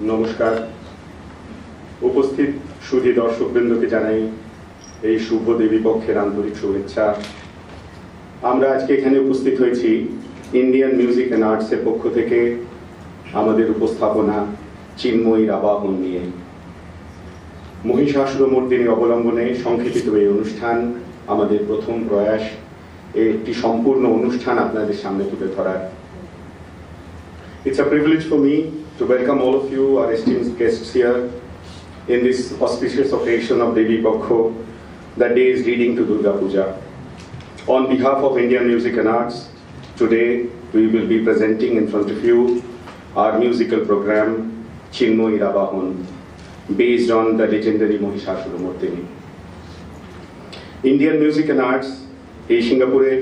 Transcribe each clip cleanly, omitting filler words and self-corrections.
নমস্কার। উপস্থিত সুধী দর্শকবৃন্দকে জানাই এই শুভ দেবী পক্ষের আন্তরিক শুভেচ্ছা। আমরা আজকে এখানে উপস্থিত হয়েছি ইন্ডিয়ান মিউজিক অ্যান্ড আর্টসের পক্ষ থেকে আমাদের উপস্থাপনা চিন্ময়ীর আবাহন নিয়ে। মহিষাসুরমর্দিনী অবলম্বনে সংক্ষেপিত এই অনুষ্ঠান আমাদের প্রথম প্রয়াস একটি সম্পূর্ণ অনুষ্ঠান আপনাদের সামনে তুলে ধরার। It's a privilege for me to welcome all of you, our esteemed guests here, in this auspicious occasion of Devi Paksho, the day is leading to Durga Puja. On behalf of Indian Music and Arts, today we will be presenting in front of you our musical program, Chinmoyir Abahon, based on the legendary Mahishasuramardini. Indian Music and Arts এই সিঙ্গাপুরে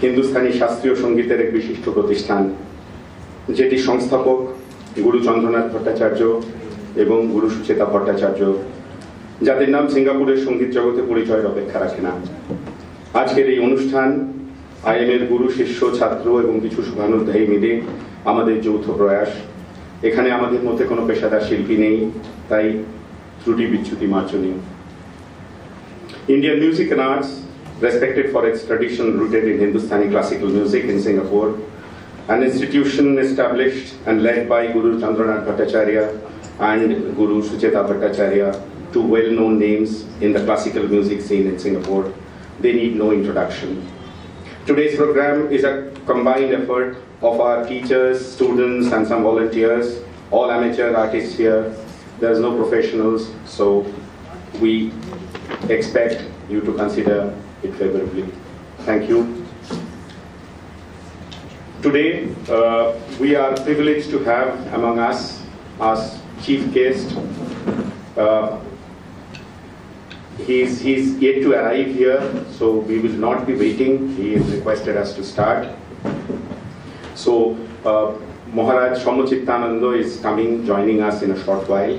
হিন্দুস্তানি শাস্ত্রীয় সঙ্গীতের এক বিশিষ্ট প্রতিষ্ঠান, যেটি সংস্থাপক গুরু চন্দ্রনাথ ভট্টাচার্য এবং গুরু সুচেতা ভট্টাচার্য, যাদের নাম সিঙ্গাপুরের সঙ্গীত জগতে পরিচয়ের অপেক্ষা রাখে না। আজকের এই অনুষ্ঠান IM এর গুরু শিষ্য ছাত্র এবং কিছু শুভানুধ্যায়ী মিলে আমাদের যৌথ প্রয়াস। এখানে আমাদের মধ্যে কোনো পেশাদার শিল্পী নেই, তাই ত্রুটি বিচ্যুতি মার্জনীয়। Indian Music and Arts, respected for its tradition rooted in Hindustani classical music in Singapore, an institution established and led by Guru Chandranath Bhattacharya and Guru Sucheta Bhattacharya, two well-known names in the classical music scene in Singapore. They need no introduction. Today's program is a combined effort of our teachers, students, and some volunteers, all amateur artists here. There's no professionals, so we expect you to consider it favorably. Thank you. Today, we are privileged to have among us our chief guest. He's yet to arrive here, so we will not be waiting. He has requested us to start. So, Maharaj Shomachittananda is coming, joining us in a short while.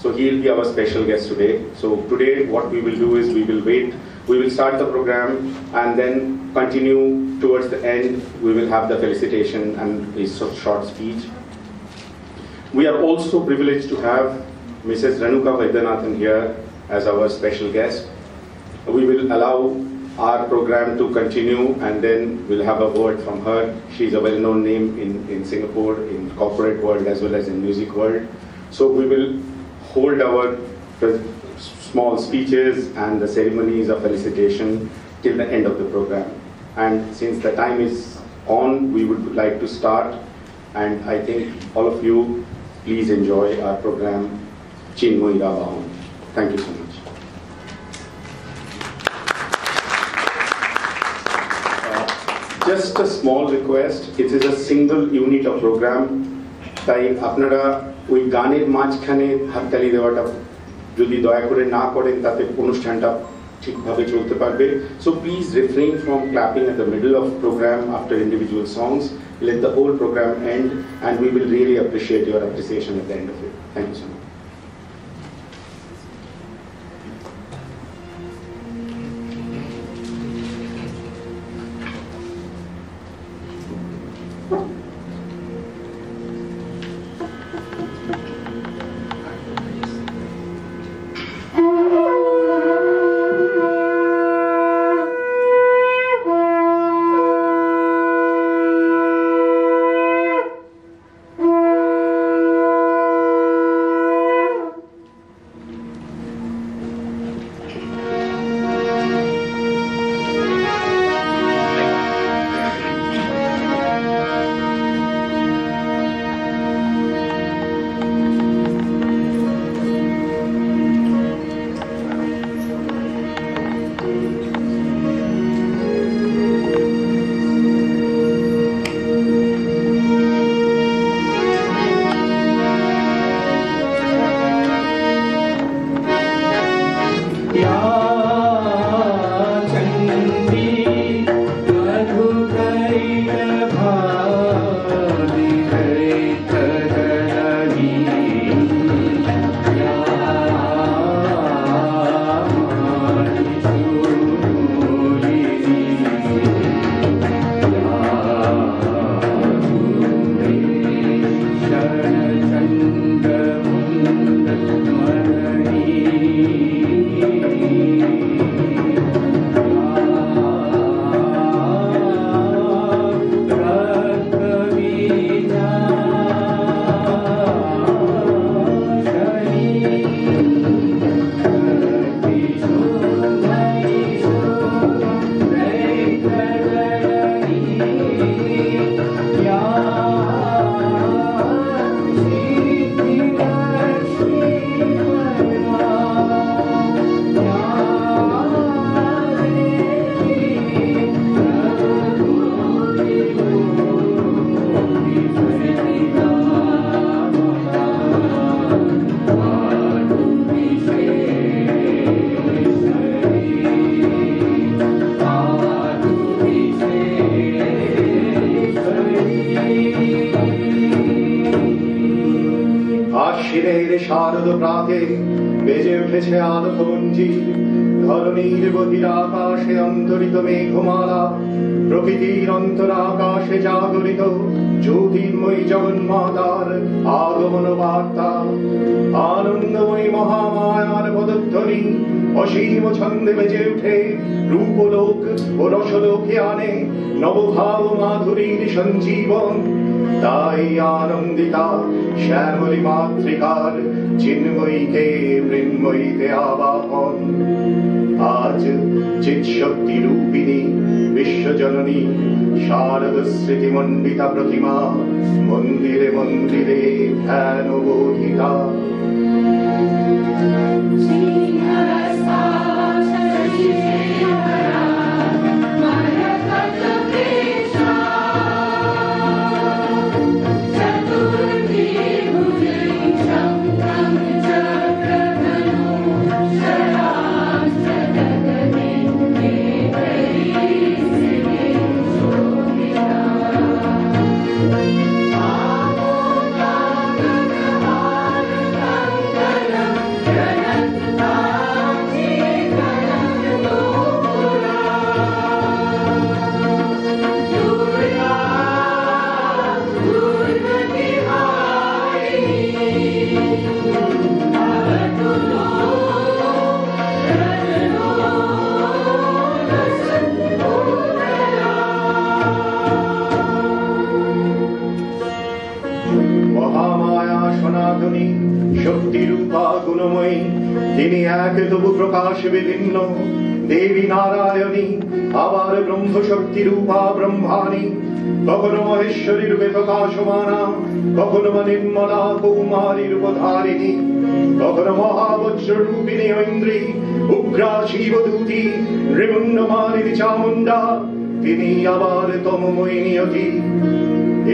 So he will be our special guest today. So today what we will do is we will wait. We will start the program and then continue towards the end. We will have the felicitation and a short speech. We are also privileged to have Mrs. Renuka Vaidyanathan here as our special guest. We will allow our program to continue and then we'll have a word from her. She's a well-known name in Singapore, in corporate world as well as in music world. So we will hold our small speeches and the ceremonies of felicitation till the end of the program. And since the time is on, we would like to start, and I think all of you please enjoy our program Chinmoyir Abahon. Thank you so much. Just a small request, it is a single unit of program, তাই আপনারা ওই গানের মাঝখানে হাততালি দেওয়াটা যদি দয়া করে না করেন তাতে অনুষ্ঠানটা ঠিকভাবে চলতে পারবে। So please refrain from clapping at the middle of program after individual songs. Let the whole program end and we will really appreciate your appreciation at the end of it. Thank you so much. শারদ প্রাতে বেজে উঠেছে আলোকমঞ্জি, ধরণীর বহিরাকাশে অন্তরিত মেঘমালা, প্রকৃতির অন্তরাকাশে জাগরিত জ্যোতির্ময়ী জগন্মাতার আগমন বার্তা। আনন্দময়ী মহামায়ার পদধ্বনি অসীম ছন্দে বেজে উঠে রূপলোক ও রসলোকে আনে নবভাব মাধুরীর সঞ্জীবন। তাই আনন্দিতা শ্যামলী মাতৃকার চিন্ময়ীকে মৃন্ময়ীতে আবাহন। আজ চিৎশক্তি রূপিণী বিশ্বজননী শারদ স্মৃতিমণ্ডিতা প্রতিমা মন্দিরে মন্দিরে ধ্যান বোধিতা। মহামায়া সনাতনী শক্তিরূপা গুণময়ী, তিনি এক তবু প্রকাশ বিভিন্ন দেবী নারায়ণী, আবার ব্রহ্মশক্তি রূপা ব্রহ্মাণী। কখনো মহেশ্বরী রূপে প্রকাশমানা, কখনো নির্মলা কৌমারী রূপধারিণী, কখনো মহাবজ্র রূপিণী ঐন্দ্রী, উগ্রা শিবদূতি নৃমুন্ডমালিনী চামুণ্ডা, তিনি আবার তমময়ী নিয়তি।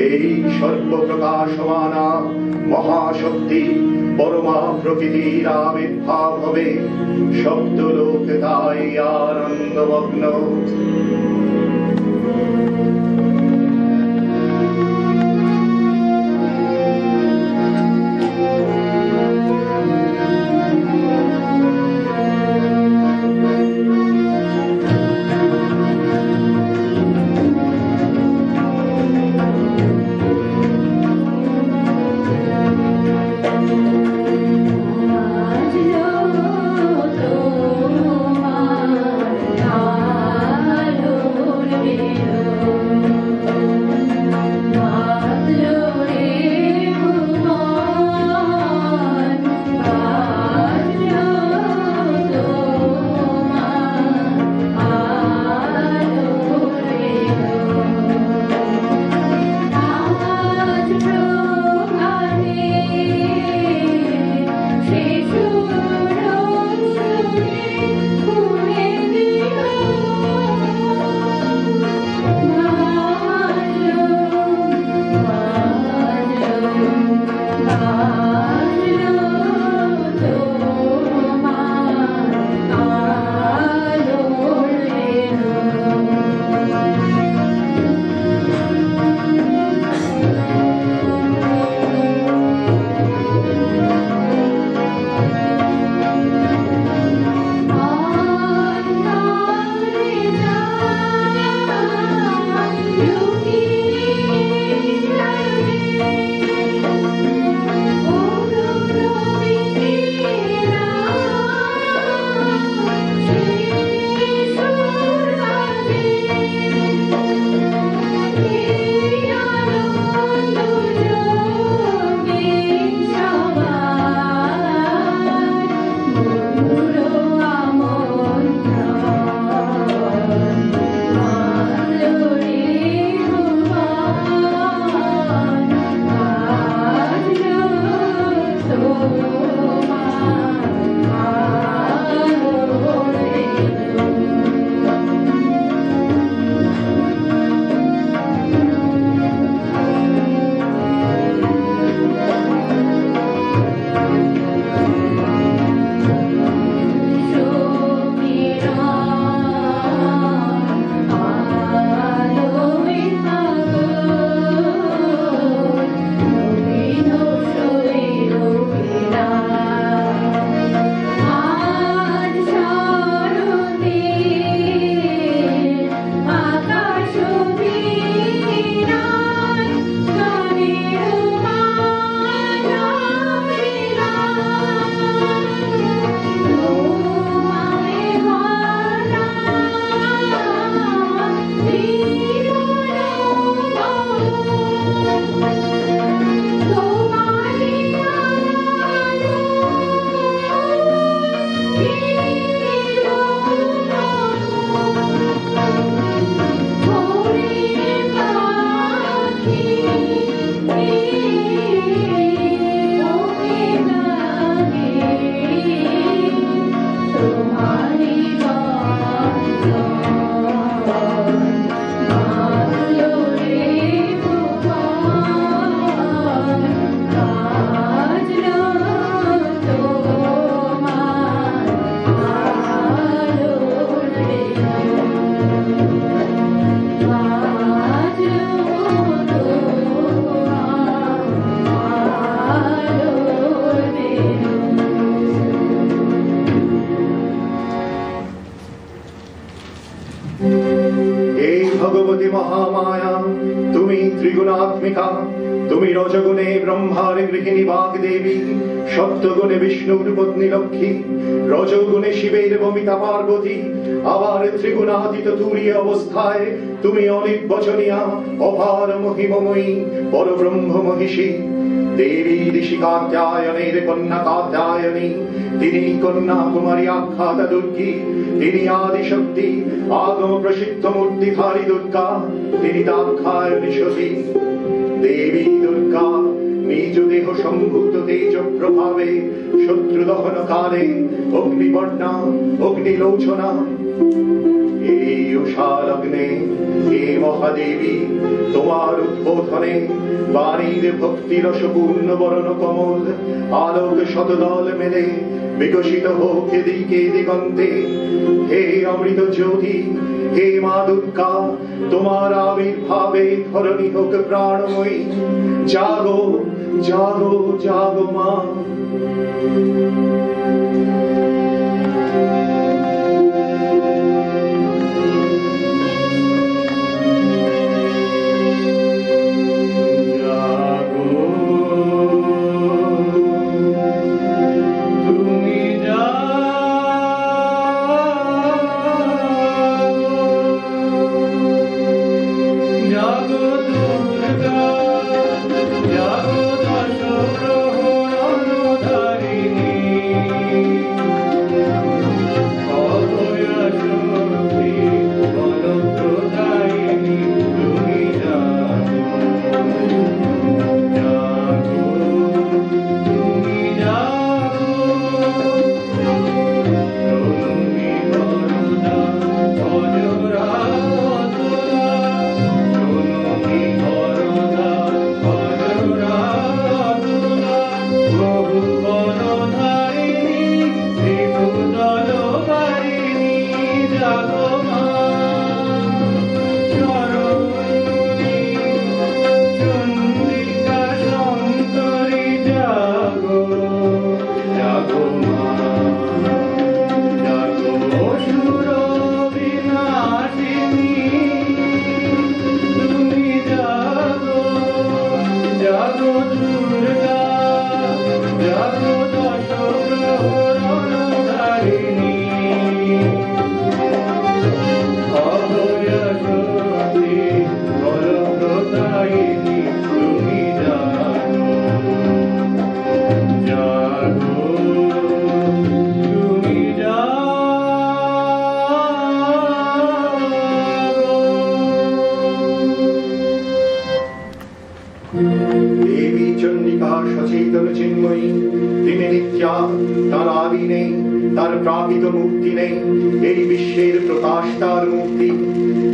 এই সর্বপ্রকাশমানা মহাশক্তি পরমা প্রকৃতির আবির্ভাব হবে, সপ্তলোক তাই আনন্দমগ্ন। Hello. ভগবতী মহামায়া তুমি ত্রিগুণাত্মিকা, তুমি রজগুণে ব্রহ্মার গৃহিণী বাগদেবী, সত্যগুণে বিষ্ণুর পত্নী লক্ষ্মী, রজগুণে শিবের বমিতা পার্বতী, আবার ত্রিগুণাতীত তুরীয় অবস্থায় তুমি অনির্বচনীয়া অপার মহিমময়ী পরব্রহ্ম মহিষী। দেবী ঋষি কাত্যায়নের কন্যা কাত্যায়নী, তিনি কন্যা কুমারী আখ্যাতা দুর্গী, তিনি আদিশক্তি আগম প্রসিদ্ধ মূর্তিধারী দুর্গা, তিনি দাক্ষায়ণী সতী। দেবী দুর্গা নিজ দেহ সম্ভূত তেজ প্রভাবে শত্রু দহন কালে অগ্নিবর্ণা অগ্নিলোচনা। এই উষা লগ্নে হে মহাদেবী, তোমার উদ্বোধনে বাণীর ভক্তি রসপূর্ণ বরণ কমল আলোক শতদল মেলে বিকশিত হোক এদিকে দিগন্তে। হে অমৃত জ্যোতি, হে মা দুর্গা, তোমার আবির্ভাবে ধরণী হোক প্রাণময়ী। জাগো জাগো জাগো মা। সচেতন চিন্ময়ী, তিনি নিত্যা, তার আদি নেই, তার প্রাকৃত মুক্তি নেই, এই বিশ্বের প্রকাশ তার মুক্তি।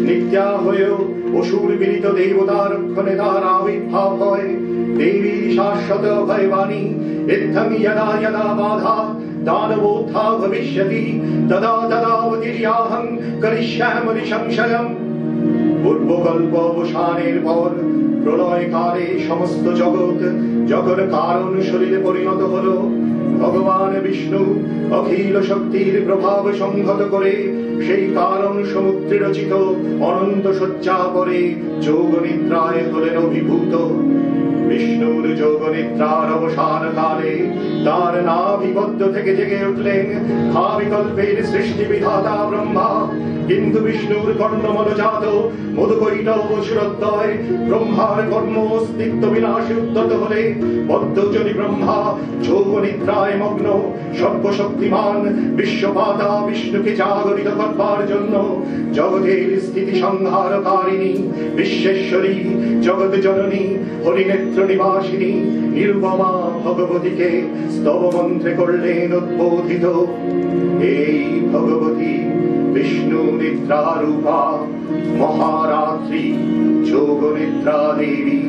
নিত্যা হয়েও অসুর বিনীত দেবতার রক্ষণে তার আবির্ভাব হয়। দেবীর শাশ্বত ভয়বাণী ইত্থং যদা যদা বাধা দানবোত্থা ভবিষ্যতি তদা তদাবতীর্যাহং করিষ্যামি সংশয়ম। পূর্বকল্প অবসানের পর প্রলয় কালে সমস্ত জগৎ যখন কারণ শরীরে পরিণত হলো, ভগবান বিষ্ণু অখিল শক্তির প্রভাব সংহত করে সেই কারণ সমুদ্রে রচিত অনন্ত শয্যা পরে যোগ নিদ্রায় হলেন অভিভূত। বিষ্ণুর যোগ নিদ্রার অবসান কালে তার নাভিবদ্ধ থেকে জেগে উঠলেন ভাবিকল্পের সৃষ্টি বিধাতা ব্রহ্মা। কিন্তু বিষ্ণুর কর্ণমলজাত মধুকৈটব শিরোদ্বয় ব্রহ্মার কর্ম অস্তিত্ব বিনাশে উদ্যত হলে বদ্ধজনী ব্রহ্মা যোগ নিদ্রায় মগ্ন সর্বশক্তিমান বিশ্বপাতা বিষ্ণুকে জাগরিত করবার জন্য জগতের স্থিতি সংহারকারিণী বিশ্বেশ্বরী জগৎ জননী হরিনেত্র নিবাসিনী নিরুপমা ভগবতীকে স্তব মন্ত্রে করলেন উদ্বোধিত। এই ভগবতী বিষ্ণু নিদ্রা রূপা মহারাত্রি যোগ নিদ্রা দেবী।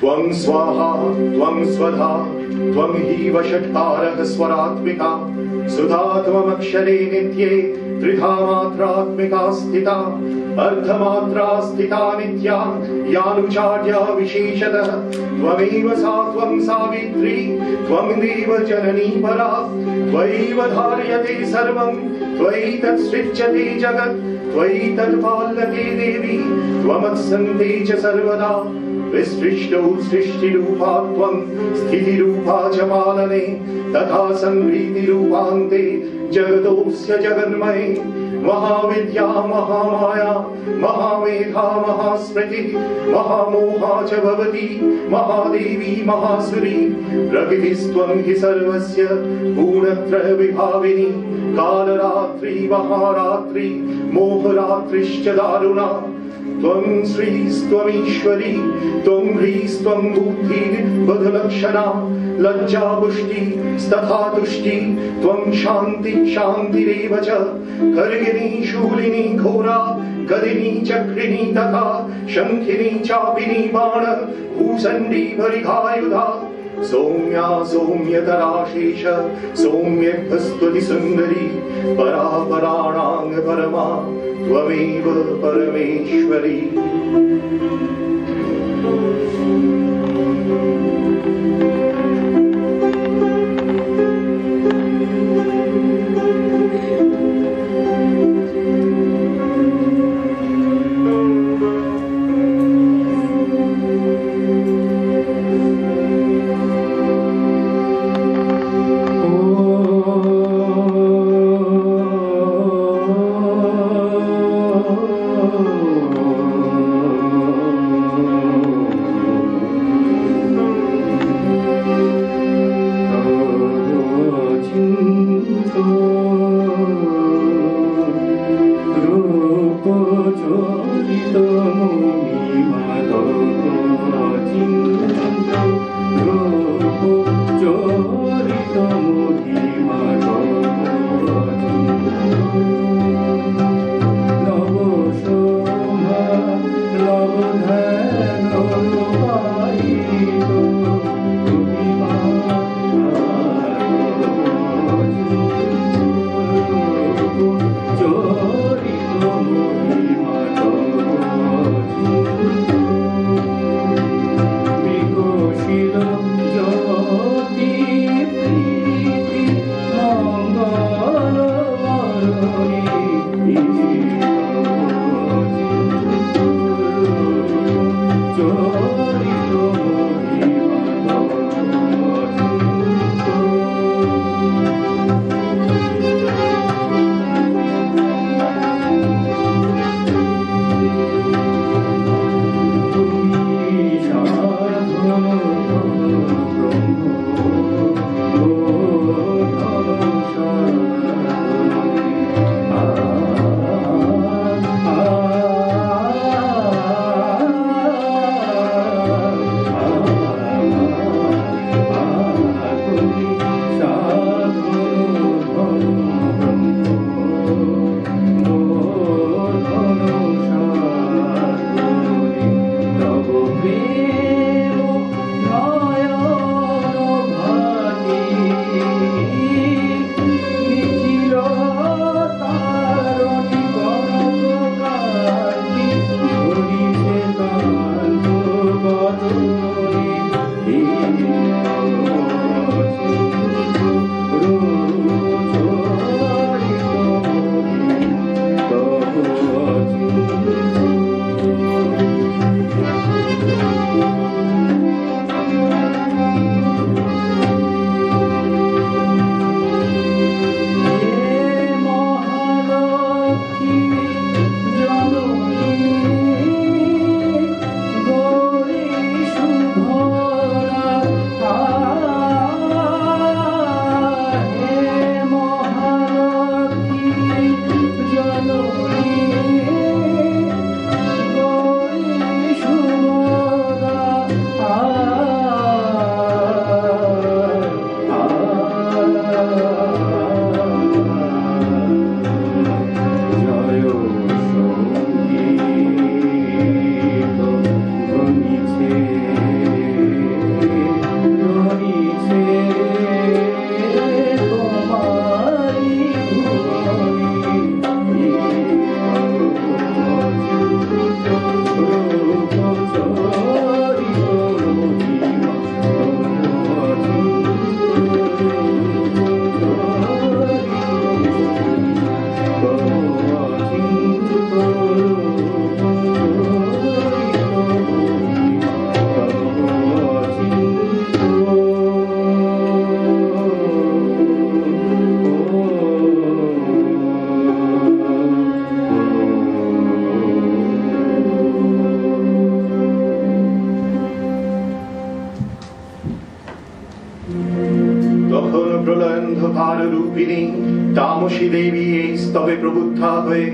त्वं स्वाहा त्वं स्वधा त्वं हि वषट्कारः स्वरात्मिका सुधा त्वमक्षरे नित्ये त्रिधा मात्रात्मिका स्थिता अर्धमात्रा स्थिता नित्या यानुचार्या विशेषतः त्वमेव सा त्वं सावित्री त्वं देव जननी परा त्वयैव धार्यते सर्वं त्वयि तत्सृज्यते जगत् त्वयि तत्पाल्यते देवी त्वमत्सन्ते च सर्वदा विसृष्टौ सृष्टिरूपा त्वं स्थितिरूपा च पालने तथा संप्रीतिरूपान्ते जगतोऽस्य जगन्मये महाविद्या महामाया महामेधा महास्मृतिः महामोहा च भवति महादेवी महासुरी प्रकृतिस्त्वं हि सर्वस्य पूर्णत्रय विभाविनी कालरात्रि महारात्रि मोहरात्रिश्च दारुणा त्वं श्रीस्त्वमीश्वरी त्वं ह्रीस्त्वं बुद्धिर्बुधलक्षणा लज्जा पुष्टि तथा तुष्टि त्वं शान्ति शान्तिरेव च खड्गिनी शूलिनी घोरा गदिनी चक्रिणी तथा शङ्खिनी चापिनी बाण भूषण्डी भरिघायुधा सौम्या सौम्यतराशेष सौम्यस्तुति सुन्दरी परा पराणां परमा त्वमेव परमेश्वरी। অন্ধকার রূপিণী তামসী দেবী এই স্তবে প্রবুদ্ধা হয়ে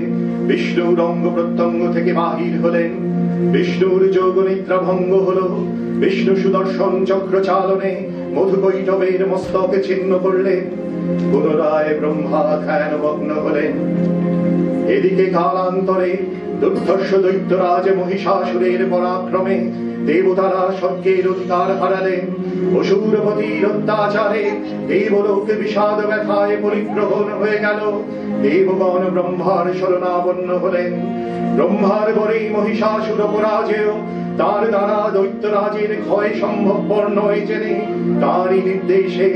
বিষ্ণুর অঙ্গ প্রত্যঙ্গ থেকে বাহির হলেন। বিষ্ণুর যোগ নিদ্রা ভঙ্গ হল। বিষ্ণু সুদর্শন চক্র চালনে মধুকৈটবের মস্তকে ছিন্ন করলেন। পুনরায় ব্রহ্মা ধ্যানমগ্ন হলেন। এদিকে কালান্তরে দুর্ধর্ষ দৈত্যরাজ মহিষাসুরের পরাক্রমে দেবতারা স্বর্গের অধিকার হারালেন। অসুরপতির অত্যাচারে দেবলোকে বিষাদ ব্যথায় পরিগ্রহণ হয়ে গেল। দেবগণ ব্রহ্মার শরণাপন্ন হলেন। ব্রহ্মার বরেই মহিষাসুর পরাজেয়, তার দ্বারা দৈত্যরাজের ক্ষয় সম্ভবপর নয় জেনে তারই নির্দেশে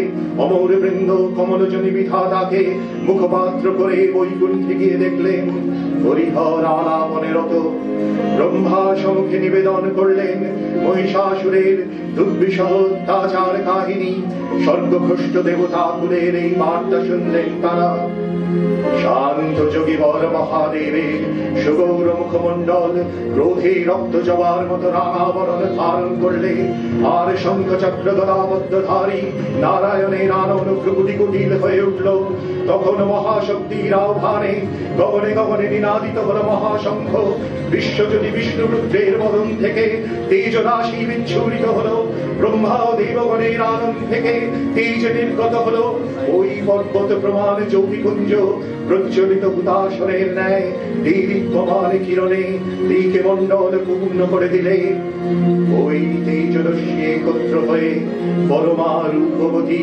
অমর বৃন্দ কমলজনী বিধাতাকে মুখপাত্র করে বৈকুণ্ঠে গিয়ে দেখলেন হরিহর আলাপনে রত। ব্রহ্মা সম্মুখে নিবেদন করলেন মহিষাসুরের দুর্বিষহ অত্যাচার কাহিনী। স্বর্গভ্রষ্ট দেবতা কুলের এই বার্তা শুনলেন তারা। শান্ত যোগীবর মহাদেবের সুগৌর মুখমণ্ডল ক্রোধে রক্ত জবার মতো রাঙাবরণ ধারণ করলে, আর শঙ্খ চক্র গদাবদ্ধধারী নারায়ণের আনন ভ্রুকুটি কুটিল হয়ে উঠল। তখন মহাশক্তির আহ্বানে গগনে গগনে নিনাদিত হল মহাশঙ্খ। বিশ্বজনী বিষ্ণু রুদ্রের বদন থেকে তেজ রাশি বিচ্ছুরিত হল। ব্রহ্মা ও দেবগণের আনন থেকে তেজ নির্গত হল। ওই পর্বত প্রমাণ জ্যোতিপুঞ্জ প্রজ্বলিত হুতাশনের ন্যায় দীপ্যমান কিরণে দিকে মণ্ডল পূর্ণ করে দিলে। ওই তেজরশ্মি একত্র হয়ে পরমা রূপবতী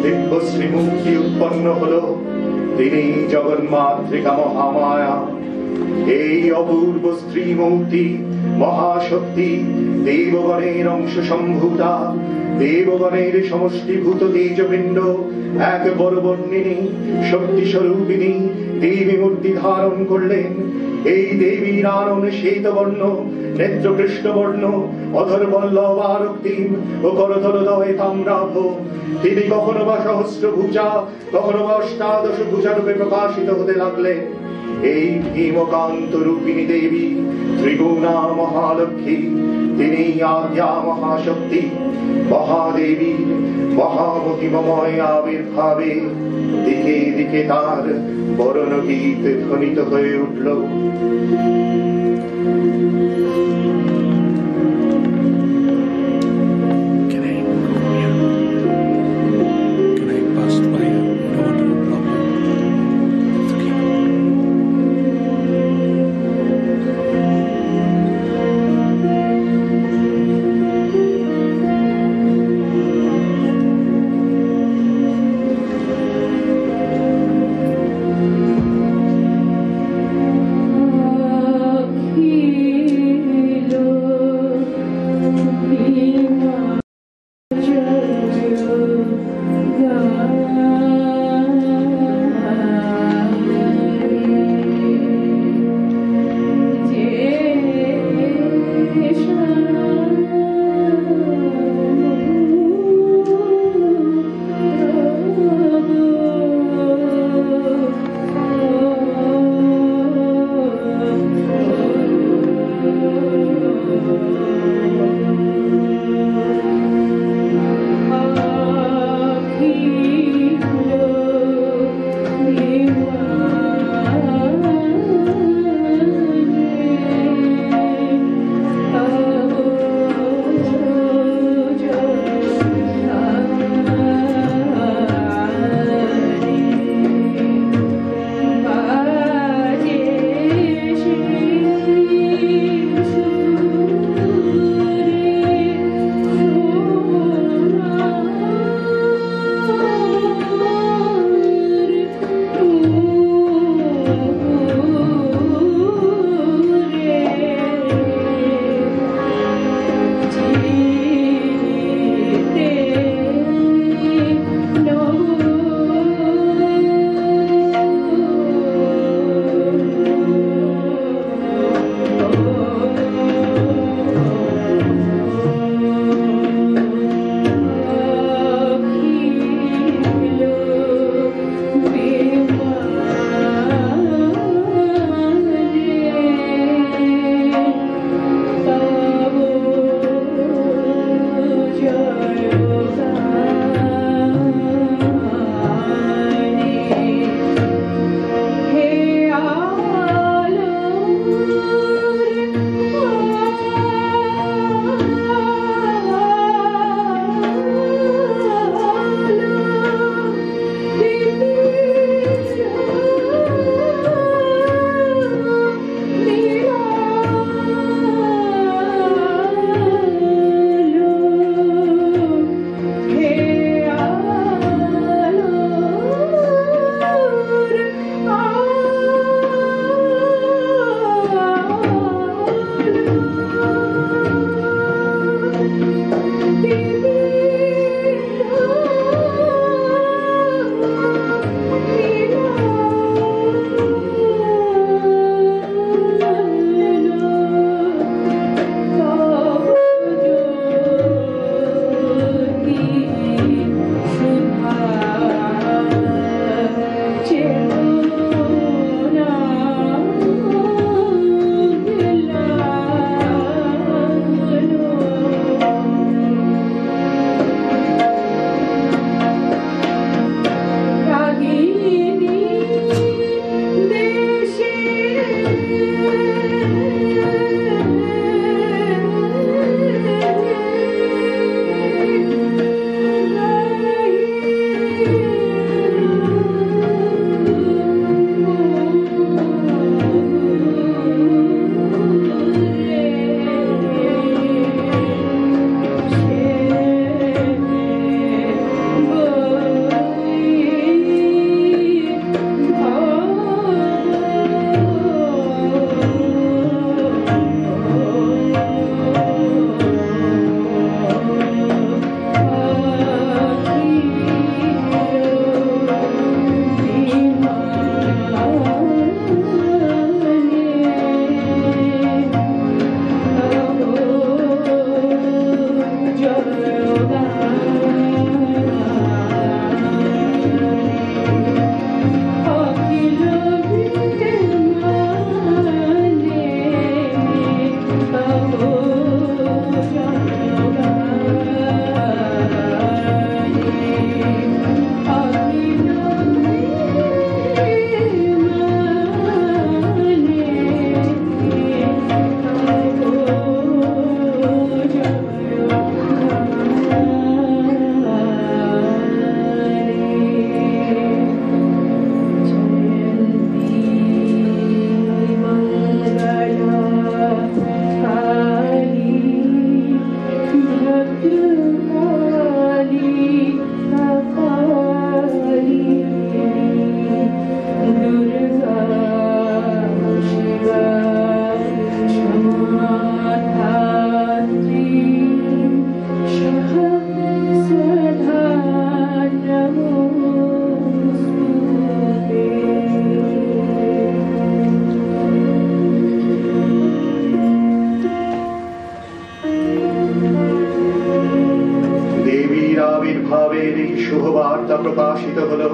দিব্যশ্রী মূর্তি উৎপন্ন হল। তিনি জগন্মাতৃকা মহামায়া। এই অপূর্ব স্ত্রী মূর্তি মহাশক্তি দেবগণের অংশ সম্ভূতা, দেবগণের সমষ্টিভূত তেজপিণ্ড, এক বড় বর্ণিনী শক্তি স্বরূপিণী দেবী মূর্তি ধারণ করলেন। এই দেবীর আনন শ্বেত বর্ণ, নেত্র কৃষ্ণ বর্ণ, অধর বল্লভ আরক্তিম ও করতলদয় তাম্রাভ। তিনি কখনো বা সহস্র ভুজা, কখনো বা অষ্টাদশ ভুজা রূপে প্রকাশিত হতে লাগলেন। এই ভীমকান্ত রূপিণী দেবী ত্রিগুণা মহালক্ষ্মী। তিনি আদ্যা মহাশক্তি মহাদেবী মহামহিমময় আবির্ভাবে দিকে দিকে তার বরণ গীত ধ্বনিত হয়ে উঠল। আজকের এই শুভবার্তা প্রকাশিত হলো।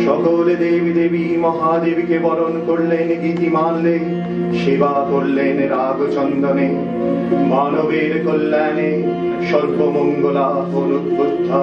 সকলে দেবী দেবী মহাদেবীকে বরণ করলেন গীতি মানলে, সেবা করলেন রাগ চন্দনে, মানবের কল্যাণে সর্বমঙ্গলা অনুদ্বুদ্ধা।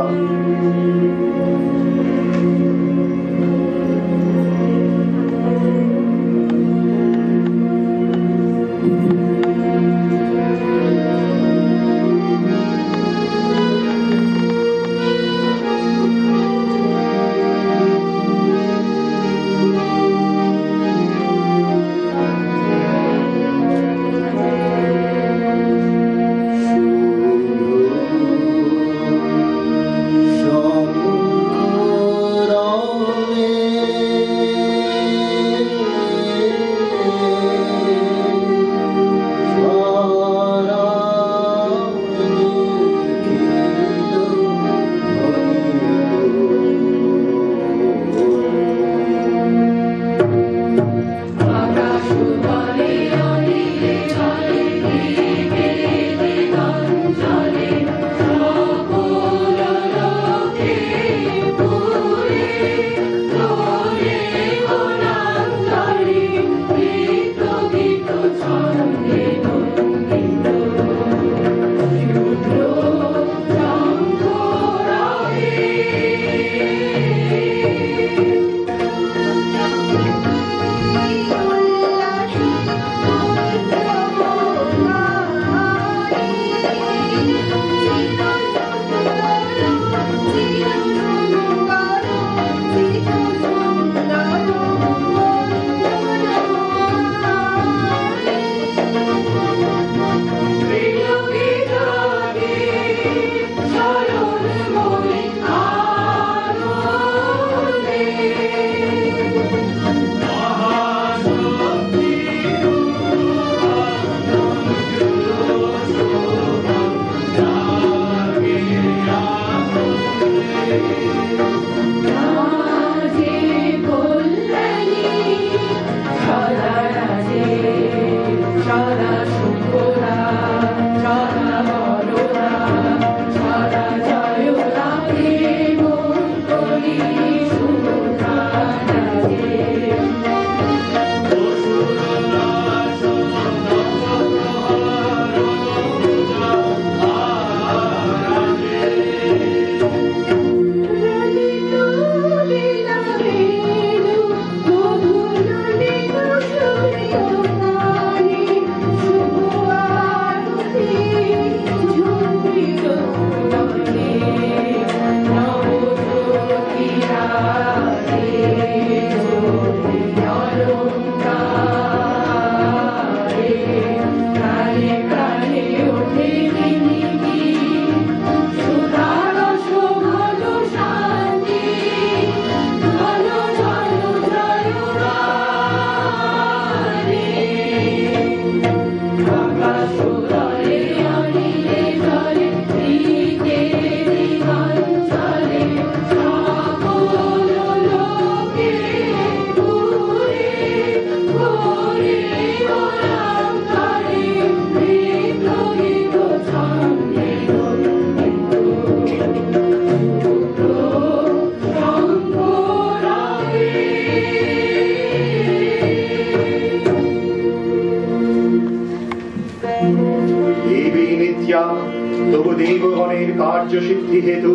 তবু দেবগণের কার্য সিদ্ধি হেতু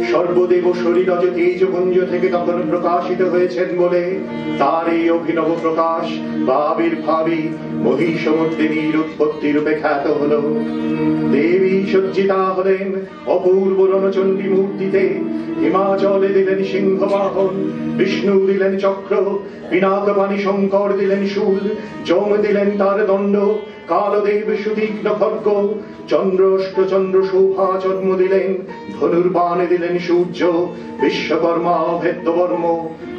সর্বদেব শরীরজ তেজপুঞ্জ থেকে তখন প্রকাশিত হয়েছেন বলে তার এই অভিনব প্রকাশ বা আবির্ভাবই মহিষমর্দিনীর উৎপত্তি রূপে খ্যাত হল। দেবী সজ্জিতা হলেন অপূর্ব রণচণ্ডী মূর্তিতে, হিমাচলে দিলেন সিংহ বাহন, বিষ্ণু দিলেন চক্র, পিনাকপাণি শঙ্কর দিলেন শূল, যম দিলেন তার দণ্ড, কালদেব সুতীক্ষ্ণ খড়গ, চন্দ্রষ্ট চন্দ্র শোভা জন্ম দিলেন, ধনুর্বাণ দিলেন সূর্য, বিশ্বকর্মা ভেদ্যবর্ম,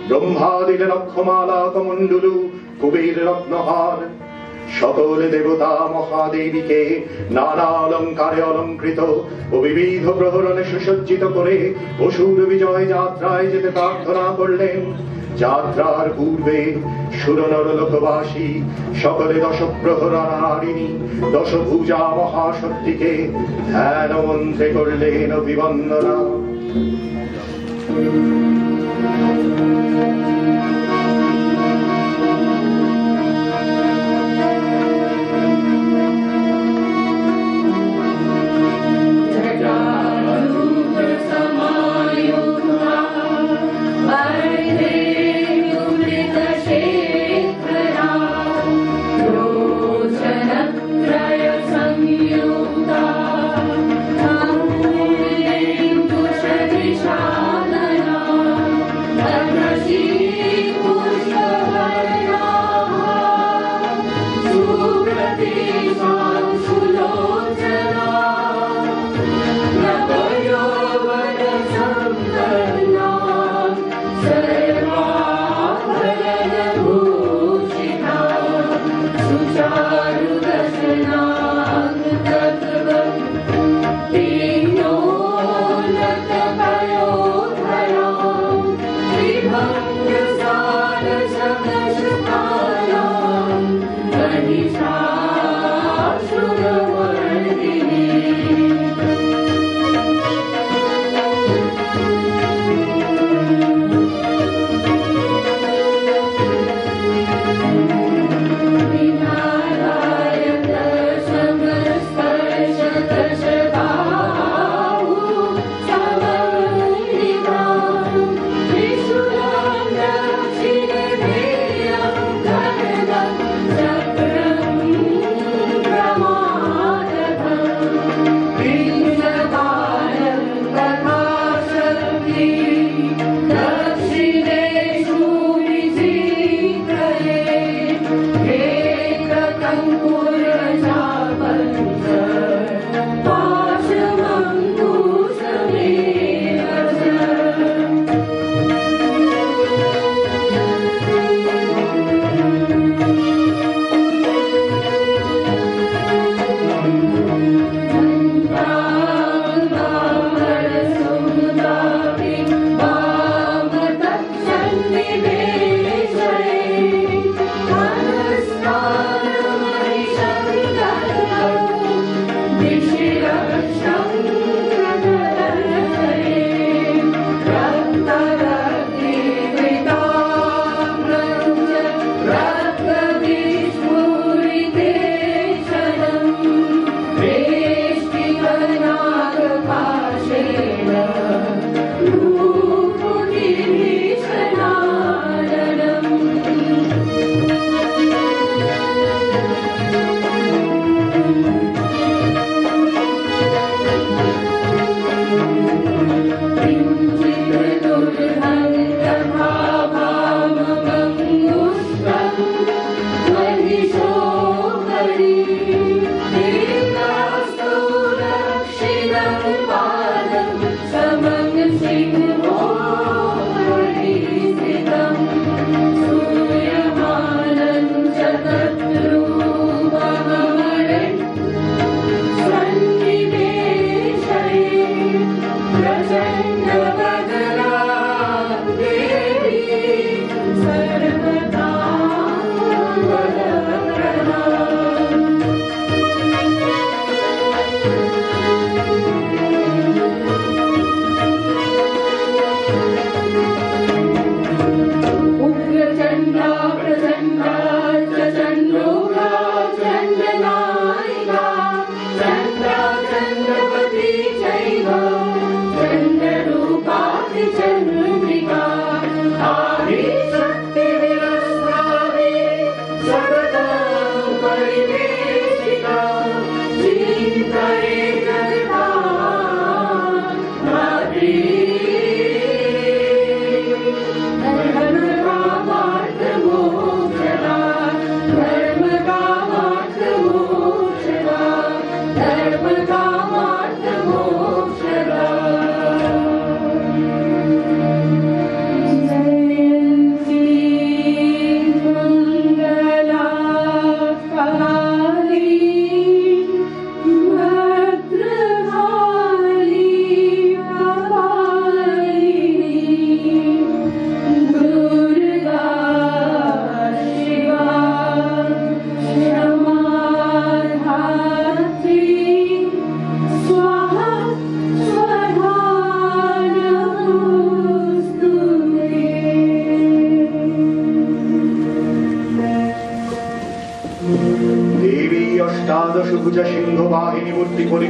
ব্রহ্মা দিলেন অক্ষমালা কমণ্ডলু, কুবের রত্নহার। সকল দেবতা মহাদেবীকে নানা অলঙ্কারে অলঙ্কৃত ও বিবিধ প্রহরণে সুসজ্জিত করে অসুর বিজয় যাত্রায় যেতে প্রার্থনা করলেন। যাত্রার পূর্বে সুরনর লোকবাসী সকলে দশপ্রহরারিণী দশভুজা মহাশক্তিকে ধ্যান মন্ত্রে করলেন অভিবন্দনা। She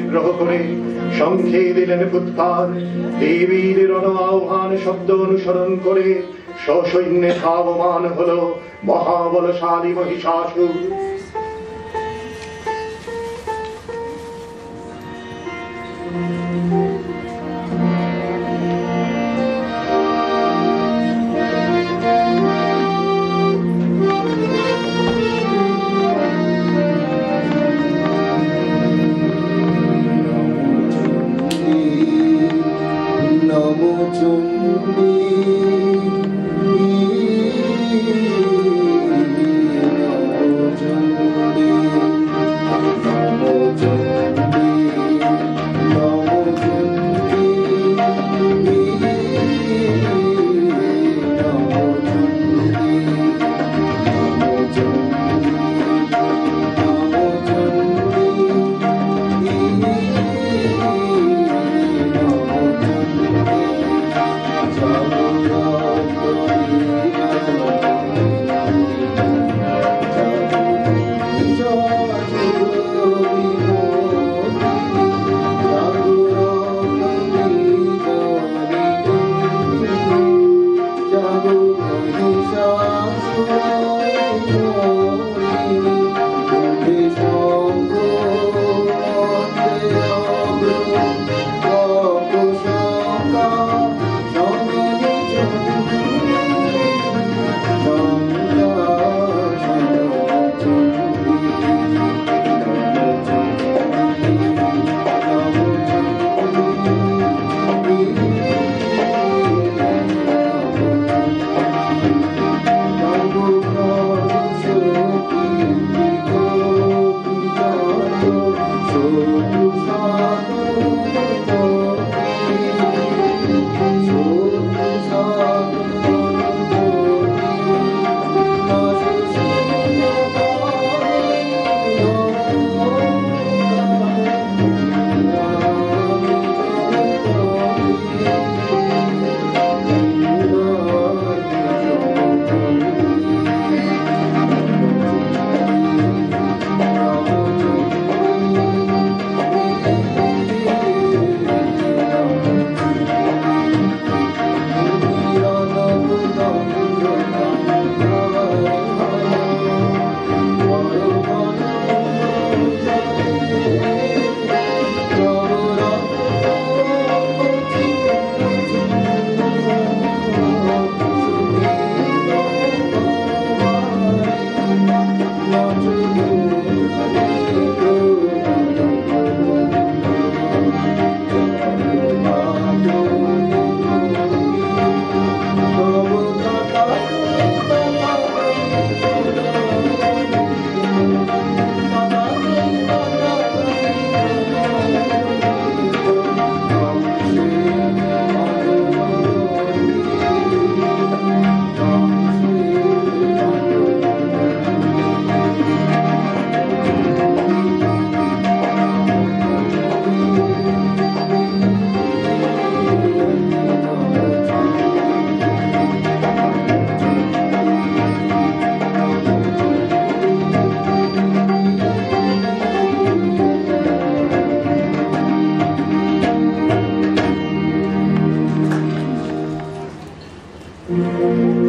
পরিগ্রহ করে শঙ্খে দিলেন ফুৎকার। দেবীর রণ আহ্বান শব্দ অনুসরণ করে সসৈন্যে ধাবমান হলো মহাবলশালী মহিষাসুর।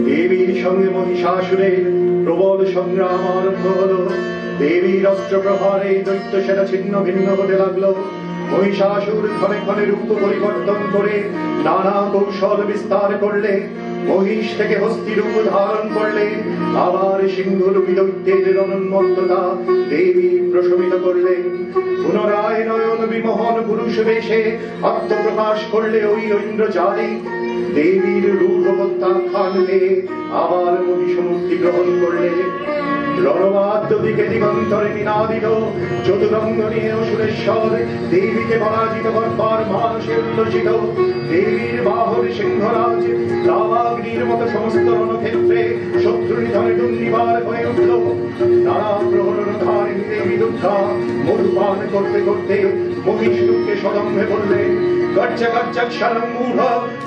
দেবীর সঙ্গে মহিষাসুরের প্রবল সংগ্রাম আরম্ভ হলো। দেবীর অস্ত্র প্রহারে দৈত্য সেনা ছিন্ন ভিন্ন হতে লাগলো। মহিষাসুর ক্ষণে ক্ষণে রূপ পরিবর্তন করে নানা কৌশল বিস্তার করলে। মহিষ থেকে হস্তি রূপ ধারণ করলে, আবার সিংহরূপী দৈত্যের অনন্মত্ততা দেবী প্রশমিত করলেন। পুনরায় নয়ন বিমোহন পুরুষ বেশে আত্মপ্রকাশ করলে ওই ঐন্দ্রজালী। দেবীর রূঢ় প্রত্যাখ্যান দিয়ে আবার মহিষমূর্তি গ্রহণ করলে। রণবাদ্য দিকে দিগন্তরে নিনাদিত চতুরঙ্গ নিয়ে অসুরেশ্বর দেবীকে পরাজিত করবার মানসে উল্লসিত। দেবীর বাহন সিংহরাজ লাভাগ্নির মতো সমস্ত রণক্ষেত্রে শত্রু নিধনে দুর্নিবার হয়ে উঠল। নানা প্রহরণধারিণী দেবী দুর্গা মধুপান করতে করতে মহিষরূপকে সদম্ভে বললেন, গচ্ছ গচ্ছ ক্ষরং মূঢ়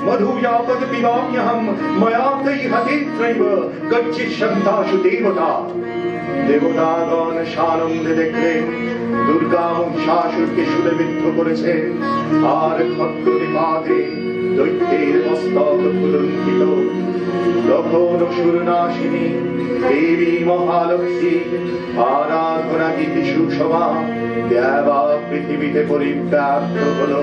মধুযাপদ পিবাম্যহম ময়া তৈ হতেত্রৈব গচ্ছিষ্যন্তাসু দেবতা। দেবতাগণ সানন্দে দেখলেন দুর্গা মহিষাসুরকে শুলে বিদ্ধ করেছেন, আর খড়্গ নিপাতে দৈত্যের মস্তক ফুলুণ্ঠিত। তখন অসুরনাশিনী দেবী মহালক্ষ্মী আরাধনা গীতি সুষমা দেবা পৃথিবীতে পরিব্যাপ্ত হল।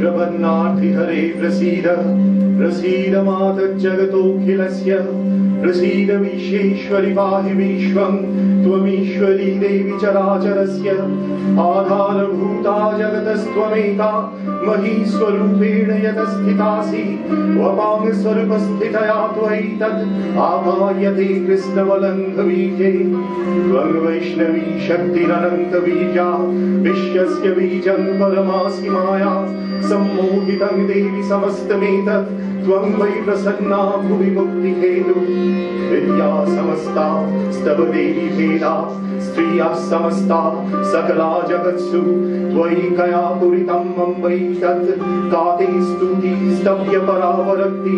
प्रपन्नार्थि हरे प्रसीद प्रसीद मातर्जगतोऽखिलस्य प्रसीद विश्वेश्वरि पाहि विश्वं त्वमीश्वरी देवी चराचरस्य आधारभूता जगतस्त्वमेका महीस्वरूपेण यतस्थितासि वपां स्वरूपस्थितया त्वयि तद् आभायते कृष्णवलङ्घवीर्ये त्वं वैष्णवी शक्तिरनन्तवीर्या विश्वस्य बीजं परमासि माया सम्मोहितं देवि समस्तमेतत् त्वं वै प्रसन्ना भुवि मुक्तिहेतु विद्या समस्ता स्तव देवी भेदा स्त्रियः समस्ता सकला जगत्सु त्वयिकया पूरितं मम वै तत् काते स्तुति स्तव्य परावरक्ति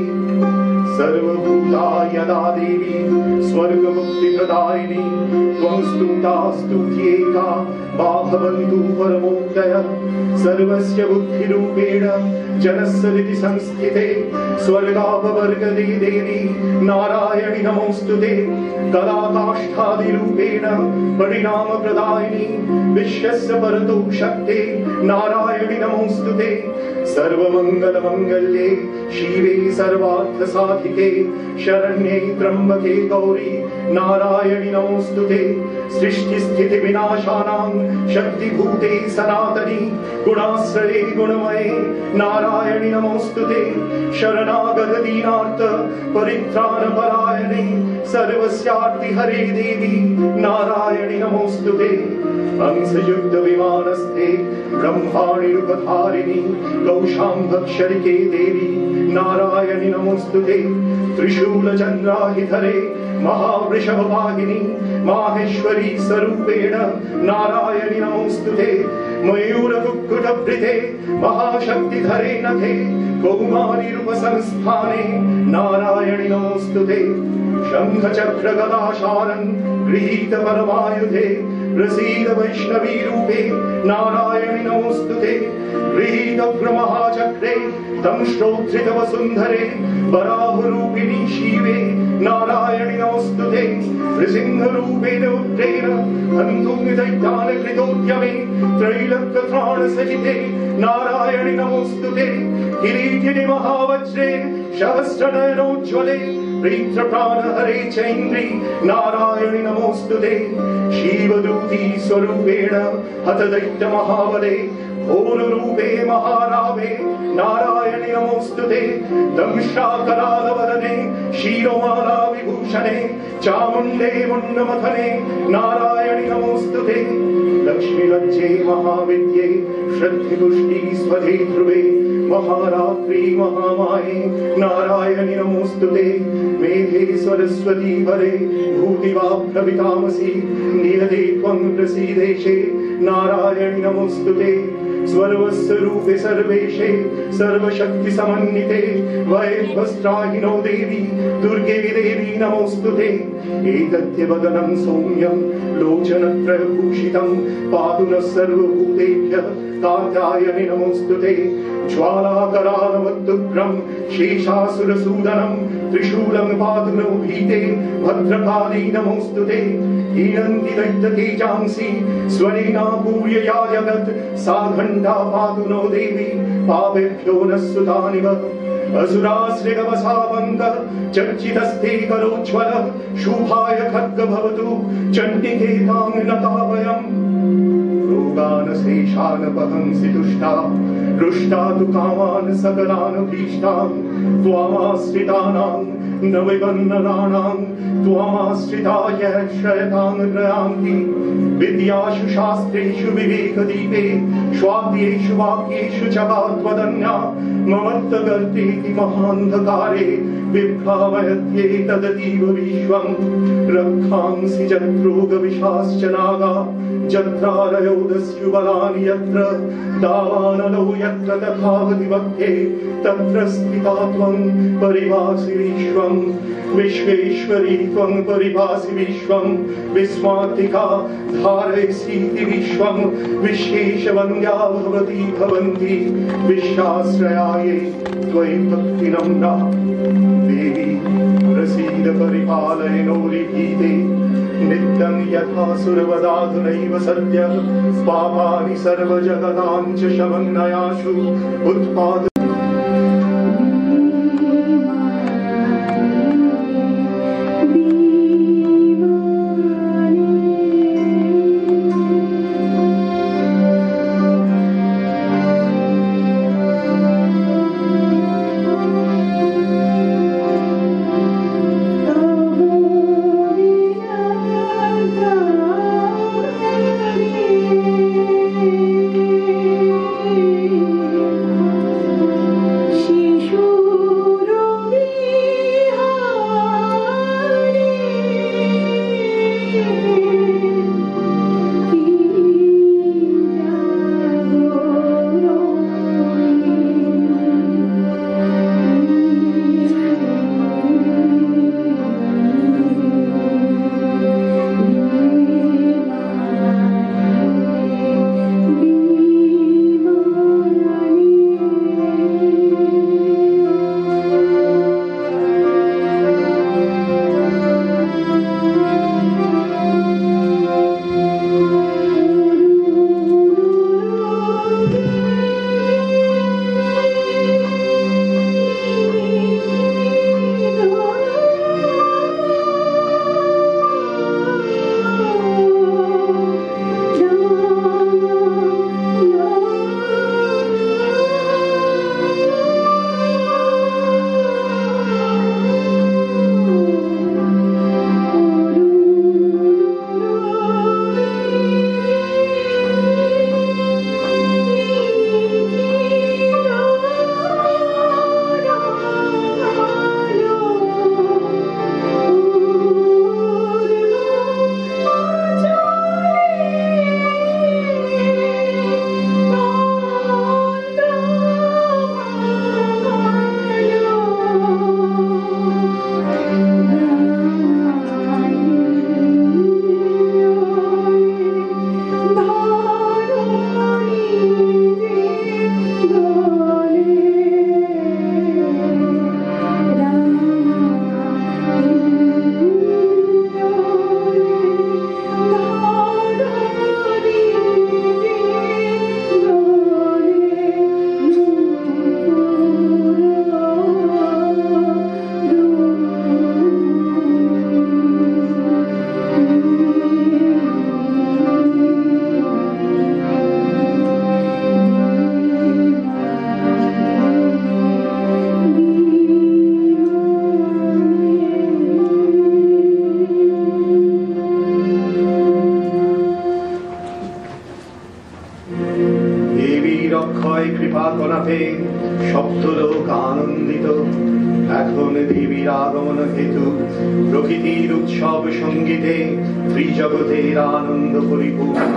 सर्वभूता यदा देवी स्वर्गमुक्तिप्रदायिनी त्वं स्तुता स्तुत्येका मा भवन्तु परमोक्तय सर्वस्य बुद्धिरूपेण जनस्सदिति संस्थिते स्वर्गापवर्गदे देवी नारायणि नमोऽस्तुते कलाकाष्ठादिरूपेण परिणामप्रदायिनी विश्वस्य परतो शक्ते नारायणि नमोऽस्तुते सर्वमङ्गलमङ्गल्ये शिवे सर्वार्थसाधिके शरण्ये त्र्यम्बके गौरी नारायणि नमोऽस्तुते सृष्टिस्थितिविनाशानां शक्तिभूते सनातनी गुणाश्रये गुणमये नारायणि नमोऽस्तुते शरणागतदीनार्थ परित्राणपरायणे सर्वस्यार्तिहरे देवी नारायणि नमोऽस्तुते हंसयुक्तविमानस्थे ब्रह्माण्डरूपधारिणी कौशाम्भक्षरिके देवी नारायणि नमोऽस्तुते त्रिशूलचन्द्राहिधरे महावृषभवाहिनी माहेश्वरी स्वरूपेण नारायणि नमोऽस्तुते मयूरकुक्कुटभृते महाशक्तिधरे नखे कौमारीरूपसंस्थाने नारायणि नमोऽस्तुते शङ्खचक्रगदाशारं गृहीत परमायुधे प्रसीद वैष्णवी रूपे नारायणि नमोऽस्तुते गृहीतोग्रमहाचक्रे तं श्रोत्रित वसुन्धरे वराहरूपिणी शिवे नारायणि नमोऽस्तुते नृसिंहरूपेण उग्रेण हन्तुं दैत्यानकृतोद्यमे त्रैलोक्यत्राणसहिते नारायणि नमोऽस्तुते किरीटिनि महावज्रे सहस्रनयनोज्ज्वले प्रीत्रप्राणहरे चैन्द्रि नारायणि नमोऽस्तुते शिवदूती स्वरूपेण हतदैत्यमहाबले घोररूपे महारावे नारायणि नमोऽस्तुते दंशाकरालवदने क्षीरमाला विभूषणे चामुण्डे मुण्डमथने नारायणि नमोऽस्तुते लक्ष्मीलज्जे महाविद्ये श्रद्धिपुष्टि स्वधे ध्रुवे महारात्रि महामाये नारायणि नमोऽस्तुते मेघे सरस्वती वरे भूतिवाप्तवितामसि नियते त्वं प्रसीदेशे नारायणि नमोऽस्तुते सर्वस्वरूपे सर्वेशे सर्वशक्तिसमन्विते वैद्वस्त्राहिनो देवी दुर्गे देवी नमोऽस्तुते एतद्य वदनं सौम्यं लोचनत्रयभूषितं पातु नः सर्वभूतेभ्यः कात्यायनि नमोऽस्तुते ज्वालाकरालवद्दुग्रं शेषासुरसूदनं त्रिशूलं पातु नो भीते भद्रकाली नमोऽस्तुते हीनन्ति दैत्यतेजांसि स्वरेणापूर्य या जगत् सा घण्टा पातु नो देवी पापेभ्यो नः सुतानिव असुराश्रितवसावन्त चर्चितस्ते करोज्ज्वल शुभाय खड्ग भवतु चण्डिके तां नतावयम् रोगानशेषानपहंसि तुष्टा रुष्टा तु कामान् सकलान् भीष्टां त्वामाश्रितानां न विवन्ननानां त्वामाश्रिताय श्रयतां प्रयान्ति विद्यासु शास्त्रेषु विवेकदीपे स्वाद्येषु वाक्येषु च त्वदन्या ममत्तगर्तेति महान्धकारे विभ्रामयत्येतदतीव विश्वं रक्षांसि जत्रोगविशाश्च नागा जत्रारयो दस्युबलानि यत्र दावानलो यत्र तथावति वक्ते तत्र स्थिता त्वं परिभासि विश्वं विश्वेश्वरी त्वं परिभासि विश्वं विस्मार्तिका धारयसीति विश्वं विशेषवन्द्या भवती भवन्ति विश्वाश्रयाये त्वयि भक्तिनम्रा देवी प्रसीद परिपालय नोरिभीते नित्यं यथा सुरवदाधुनैव सद्यः पापानि सर्वजगतां च शमन्नयाशु उत्पाद তোমায় কৃপা করাতে সপ্তলোক আনন্দিত। এখন দেবীর আগমন হেতু প্রকৃতির উৎসব সঙ্গীতে ত্রিজগতের আনন্দ পরিপূর্ণ।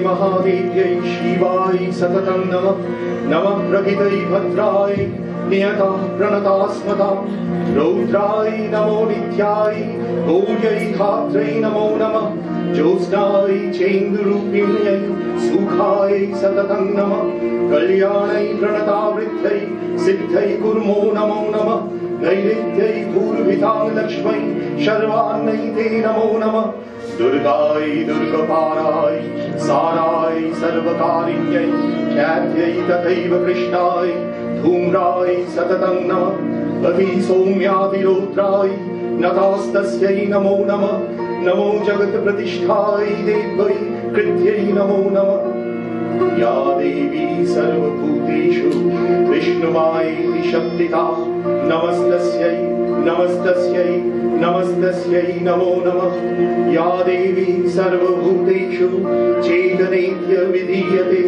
महादेव्यै शिवाय सततं नमः। नमः प्रगितै भद्राय नियता प्रणतास्मता। रौद्राय नमो नित्याय गौर्यै धात्रै नमो नमः। ज्योत्स्नाय चेन्दुरूपिण्यै सुखाय सततं नमः। कल्याणै प्रणतावृत्यै सिद्धै कुर्मो नमो नमः। नैवेद्यै पूर्वितां लक्ष्मै शर्वान्नै ते नमो नमः। दुर्गाय दुर्गपाराय साराय सर्वकारिण्यै ख्यात्यै तथैव कृष्णाय धूम्राय सततं नमः। अति सौम्यातिरौद्राय नतास्तस्यै नमो नमः। नमो जगत्प्रतिष्ठाय देव्यै कृत्यै नमो नमः। या देवी सर्वभूतेषु विष्णुमायेति शक्तिता नमस्तस्यै नमस्तस्यै नमस्तस्यै नमो नमः। या देवी सर्वभूतेषु चेतनेत्य विधीयते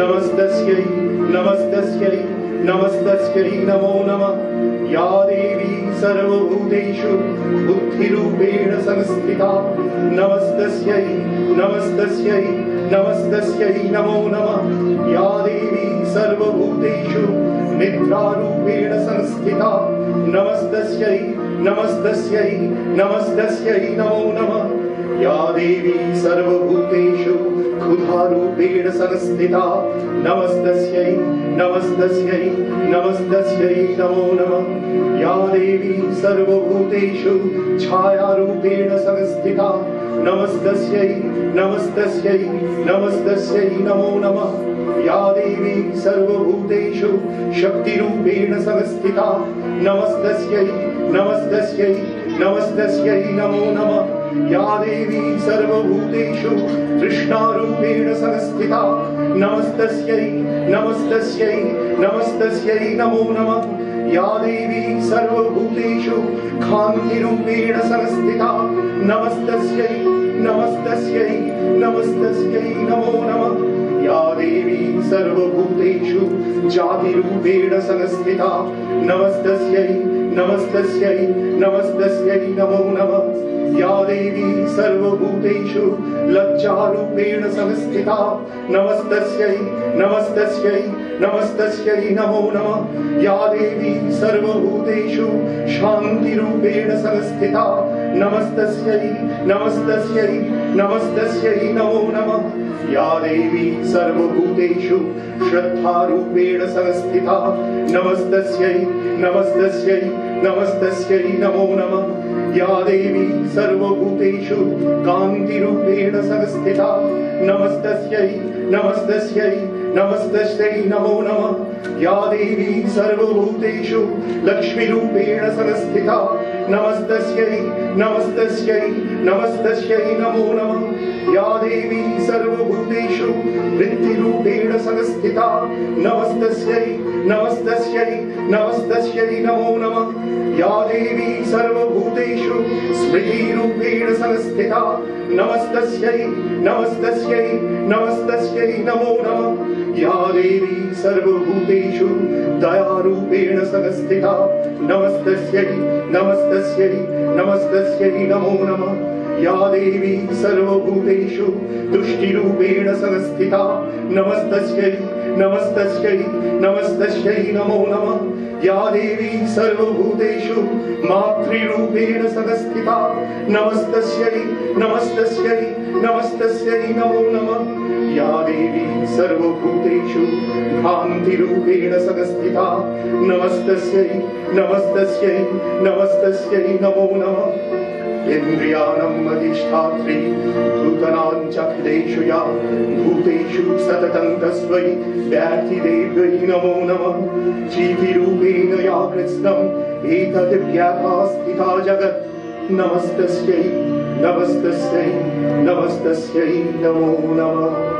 नमस्तस्यै नमस्तस्यै नमस्तस्यै नमो नमः। या देवी सर्वभूतेषु बुद्धिरूपेण संस्थिता नमस्तस्यै नमस्तस्यै नमस्तस्यै नमो नमः। या देवी सर्वभूतेषु निद्रारूपेण संस्थिता नमस्तस्यै नमस्तस्यै नमस्तस्यै नमो नमः। या देवी सर्वभूतेषु क्षुधारूपेण संस्थिता नमस्तस्यै नमस्तस्यै नमस्तस्यै नमो नमः। या देवी सर्वभूतेषु छायारूपेण संस्थिता नमस्तस्यै नमस्तस्यै नमस्तस्यै नमो नमः। या देवी सर्वभूतेषु शक्तिरूपेण संस्थिता नमस्तस्यै नमस्तस्यै नमस्तस्यै नमो नमः। या देवी सर्वभूतेषु तृष्णारूपेण संस्थिता नमस्तस्यै नमस्तस्यै नमस्तस्यै नमो नमः। या देवी सर्वभूतेषु कान्तिरूपेण संस्थिता नमस्तस्यै नमस्तस्यै नमस्तस्यै नमो नमः। सर्वभूतेषु जातिरूपेण संस्थिता नमस्तस्यै नमस्तस्यै नमस्तस्यै नमो नमः या देवी सर्वभूतेषु लज्जारूपेण संस्थिता नमस्तस्यै नमस्तस्यै नमस्तस्यै नमो नमः या देवी सर्वभूतेषु शान्तिरूपेण संस्थिता नमस्तस्यै नमस्तस्यै नमस्तस्यै नमो नमः या देवी सर्वभूतेषु श्रद्धारूपेण संस्थिता नमस्तस्यै नमस्तस्यै नमस्तस्यै नमो नमः या देवी सर्वभूतेषु कान्तिरूपेण संस्थिता नमस्तस्यै नमस्तस्यै नमस्तस्यै नमो नमः या देवी सर्वभूतेषु लक्ष्मीरूपेण संस्थिता नमस्तस्यै नमस्तस्यै नमस्तस्यै नमो नमः या देवी सर्वभूतेषु वृत्तिरूपेण संस्थिता नमस्तस्यै नमस्तस्यै नमस्तस्यै नमो नमः या देवी सर्वभूतेषु स्मृतिरूपेण संस्थिता नमस्तस्यै नमस्तस्यै नमस्तस्यै नमो नमः या देवी सर्वभूतेषु दयारूपेण संस्थिता नमस्तस्यै नमस्तस्यै नमस्तस्यै नमो नमः या देवी सर्वभूतेषु तुष्टिरूपेण संस्थिता नमस्तस्यै नमस्तस्यै नमस्तस्यै नमो नमः या देवी सर्वभूतेषु मातृरूपेण संस्थिता नमस्तस्यै नमस्तस्यै नमस्तस्यै नमो नमः या देवी सर्वभूतेषु भ्रान्तिरूपेण संस्थिता नमस्तस्यै नमस्तस्यै नमस्तस्यै नमो नमः इन्द्रियाणाम् अधिष्ठात्री भूतनाञ्चक्षुषु या भूतेषु सततं तस्मै व्याधिदेव्यै नमो नमः जीविरूपेण या कृत्स्नम् एतद्व्याधा स्थिता जगत् नमस्तस्यै नमस्तस्यै नमस्तस्यै नमो नमः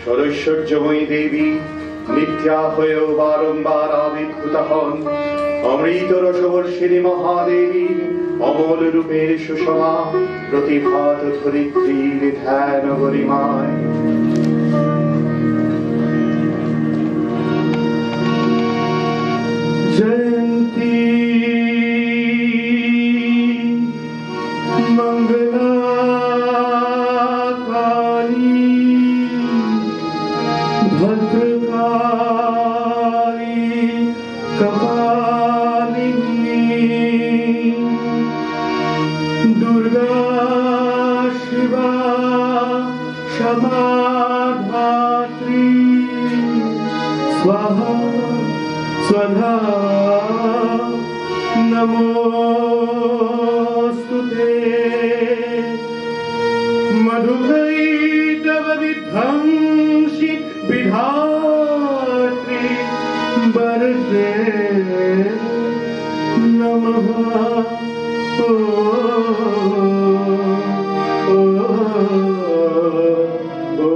সরৈশ্বর্যময়ী দেবী মিথ্যা হয়েও বারংবার আবির্ভূত হন অমৃত রসবর্ষিণী মহাদেবী অমল রূপের সুষমা প্রতিভাত ধরিত্রীর ধ্যান গরিমায়। জয়ন্তী मंगलाकाली भद्रकाली कपालिनी दुर्गा शिवा क्षमा धात्री स्वाहा स्वधा नमोस्तुते मधुकैटव विध्वंसि विधात्री वरदे नमः। ओ ओ ओ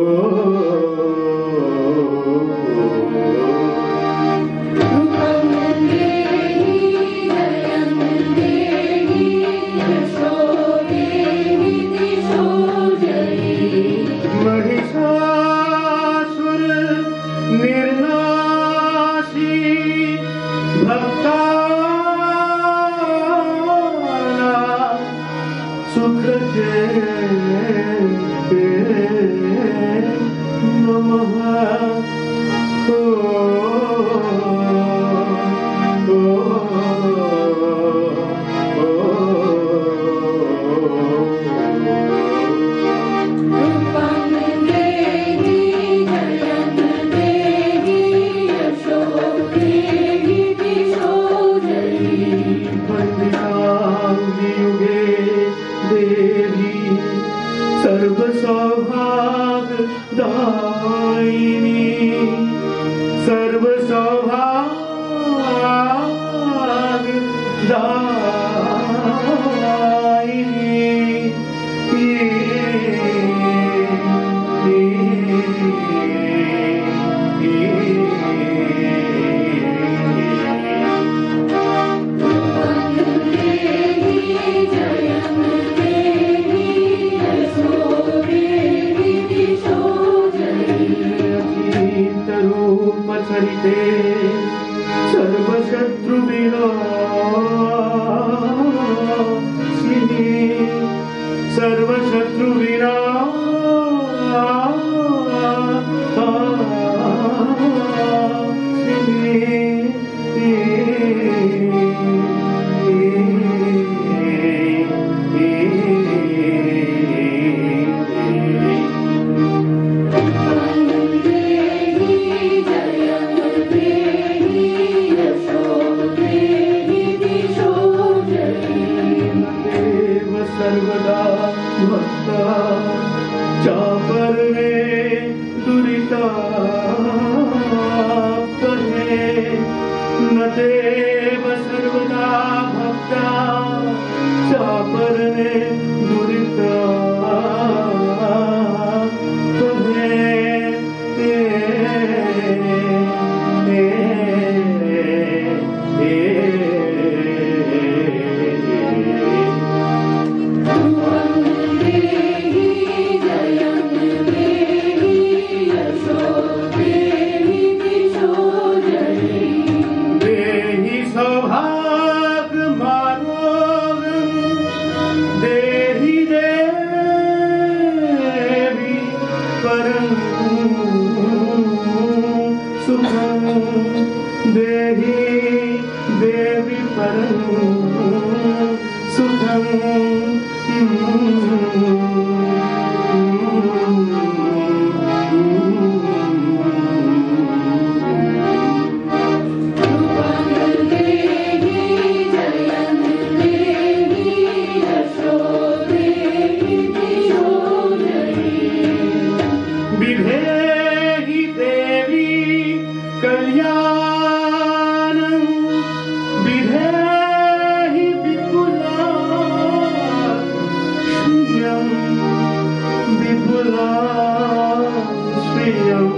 श्रियं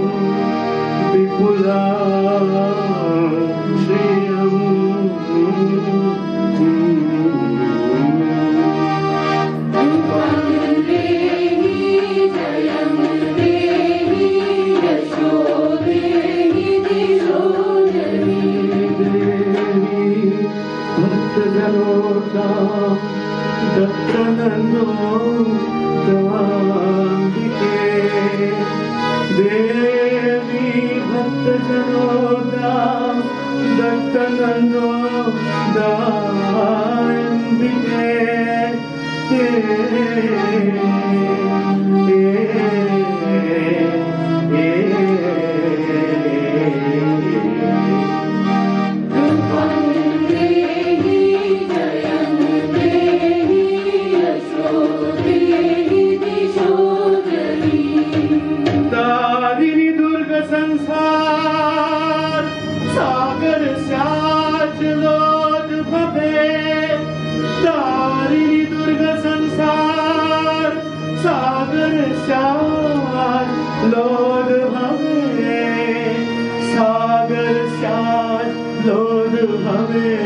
विपुला देवी भक्त जनोदा दत्तनंदो दांबिके संसार सागर स्याच लोद भवे तारिणी दुर्ग संसार सागर स्याच लोद भवे सागर स्याच लोद भवे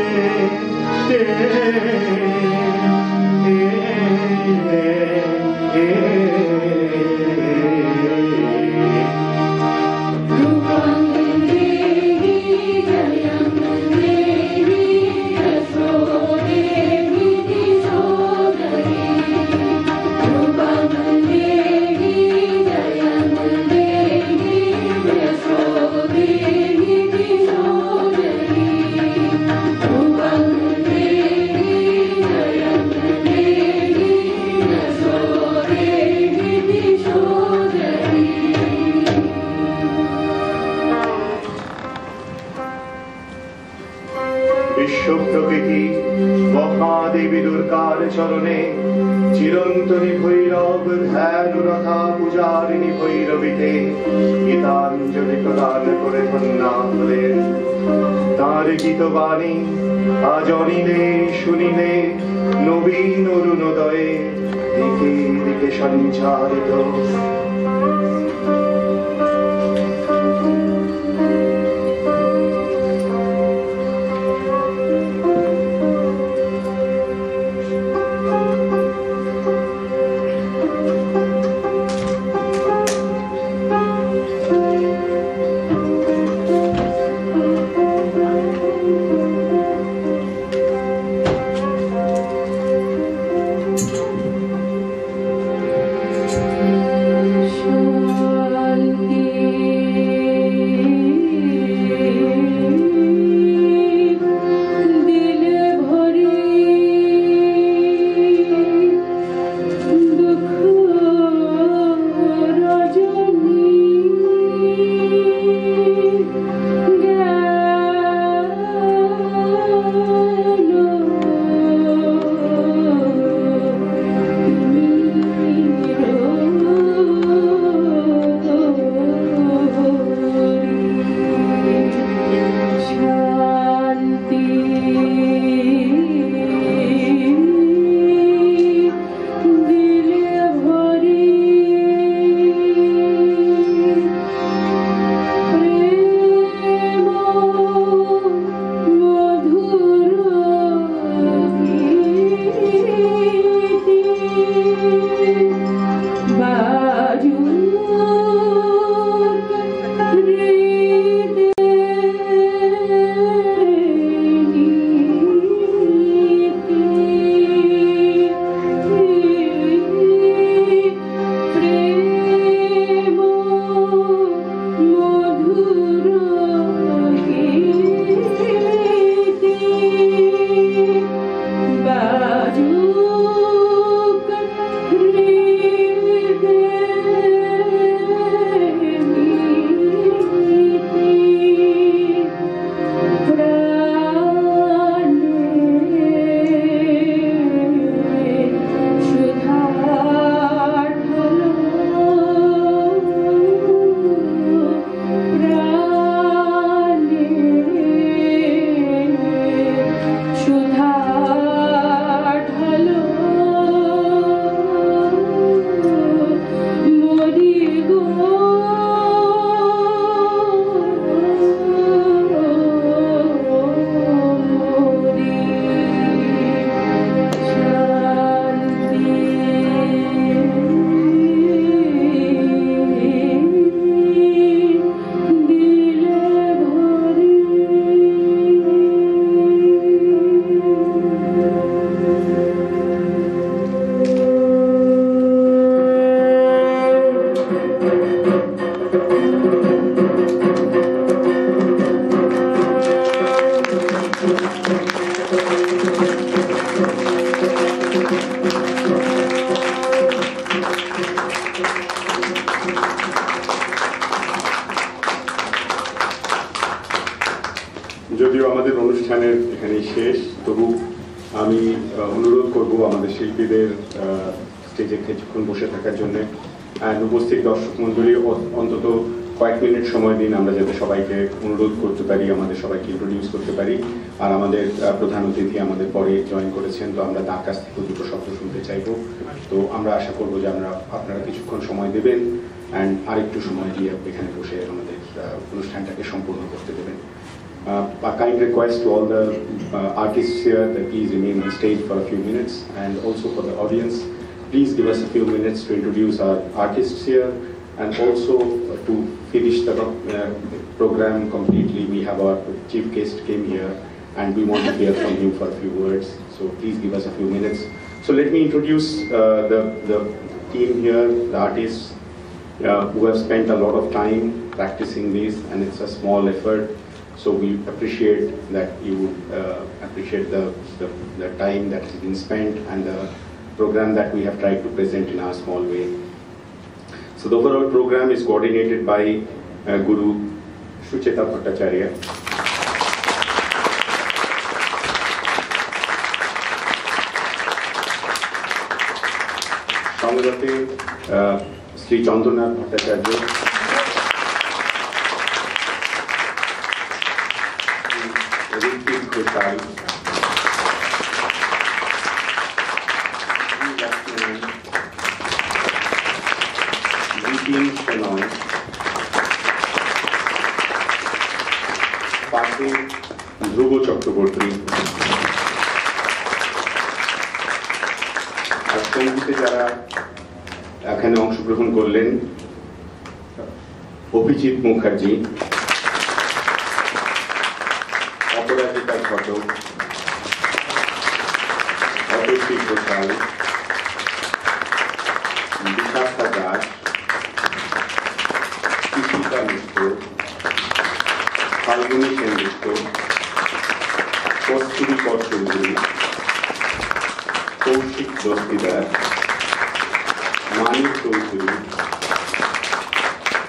বিশ্বপ্রকৃতি মহাদেবী দুর্গার চরণে চিরন্তনী ভৈরব ধ্যানরথা পূজারিণী ভৈরবীতে গীতাঞ্জলি প্রদান করে ধন্যা হলেন। তার গীতবাণী আজ অনিলে শুনিলে নবীন অরুণোদয়ে দিকে দিকে সঞ্চারিত। Sure. যদিও আমাদের অনুষ্ঠানের এখানেই শেষ, তবু আমি অনুরোধ করব আমাদের শিল্পীদের স্টেজে কিছুক্ষণ বসে থাকার জন্য, আর উপস্থিত দর্শক মণ্ডলী অন্তত কয়েক মিনিট সময় দিন, আমরা যাতে সবাইকে অনুরোধ করতে পারি, আমাদের সবাইকে ইন্ট্রোডিউস করতে পারি। আর আমাদের প্রধান অতিথি আমাদের পরে জয়েন করেছেন, তো আমরা তার কাছ থেকে দুটো শব্দ শুনতে চাইব। তো আমরা আশা করবো যে আপনারা কিছুক্ষণ সময় দেবেন অ্যান্ড আরেকটু সময় দিয়ে এখানে বসে আমাদের অনুষ্ঠানটাকে সম্পূর্ণ করতে দেবেন। A kind request to all the artists here that please remain on stage for a few minutes, and also for the audience, please give us a few minutes to introduce our artists here, and also to finish the program completely. We have our chief guest came here, and we want to hear from him for a few words. So please give us a few minutes. So let me introduce the team here, the artists who have spent a lot of time practicing this, and it's a small effort. So we appreciate that you appreciate the time that has been spent and the program that we have tried to present in our small way. So the overall program is coordinated by Guru Shucheta Bhattacharya. Sangate Sri Chandranath Bhattacharya, Ritik Gosai, Vipin Shenoy, পাশে ধ্রুব চক্রবর্তী, আর সঙ্গীতে যারা এখানে অংশগ্রহণ করলেন, অভিজিৎ মুখার্জি, অপরাজিতা ঘটক, অতর্ষি ঘোষাল, বিশাখা দাস, কৃষিকা মিশ্র, ফাল্গুনী সেনগুপ্ত, কস্তুরী কর চৌধুরী, কৌশিক দস্তিদার, মানিক চৌধুরী,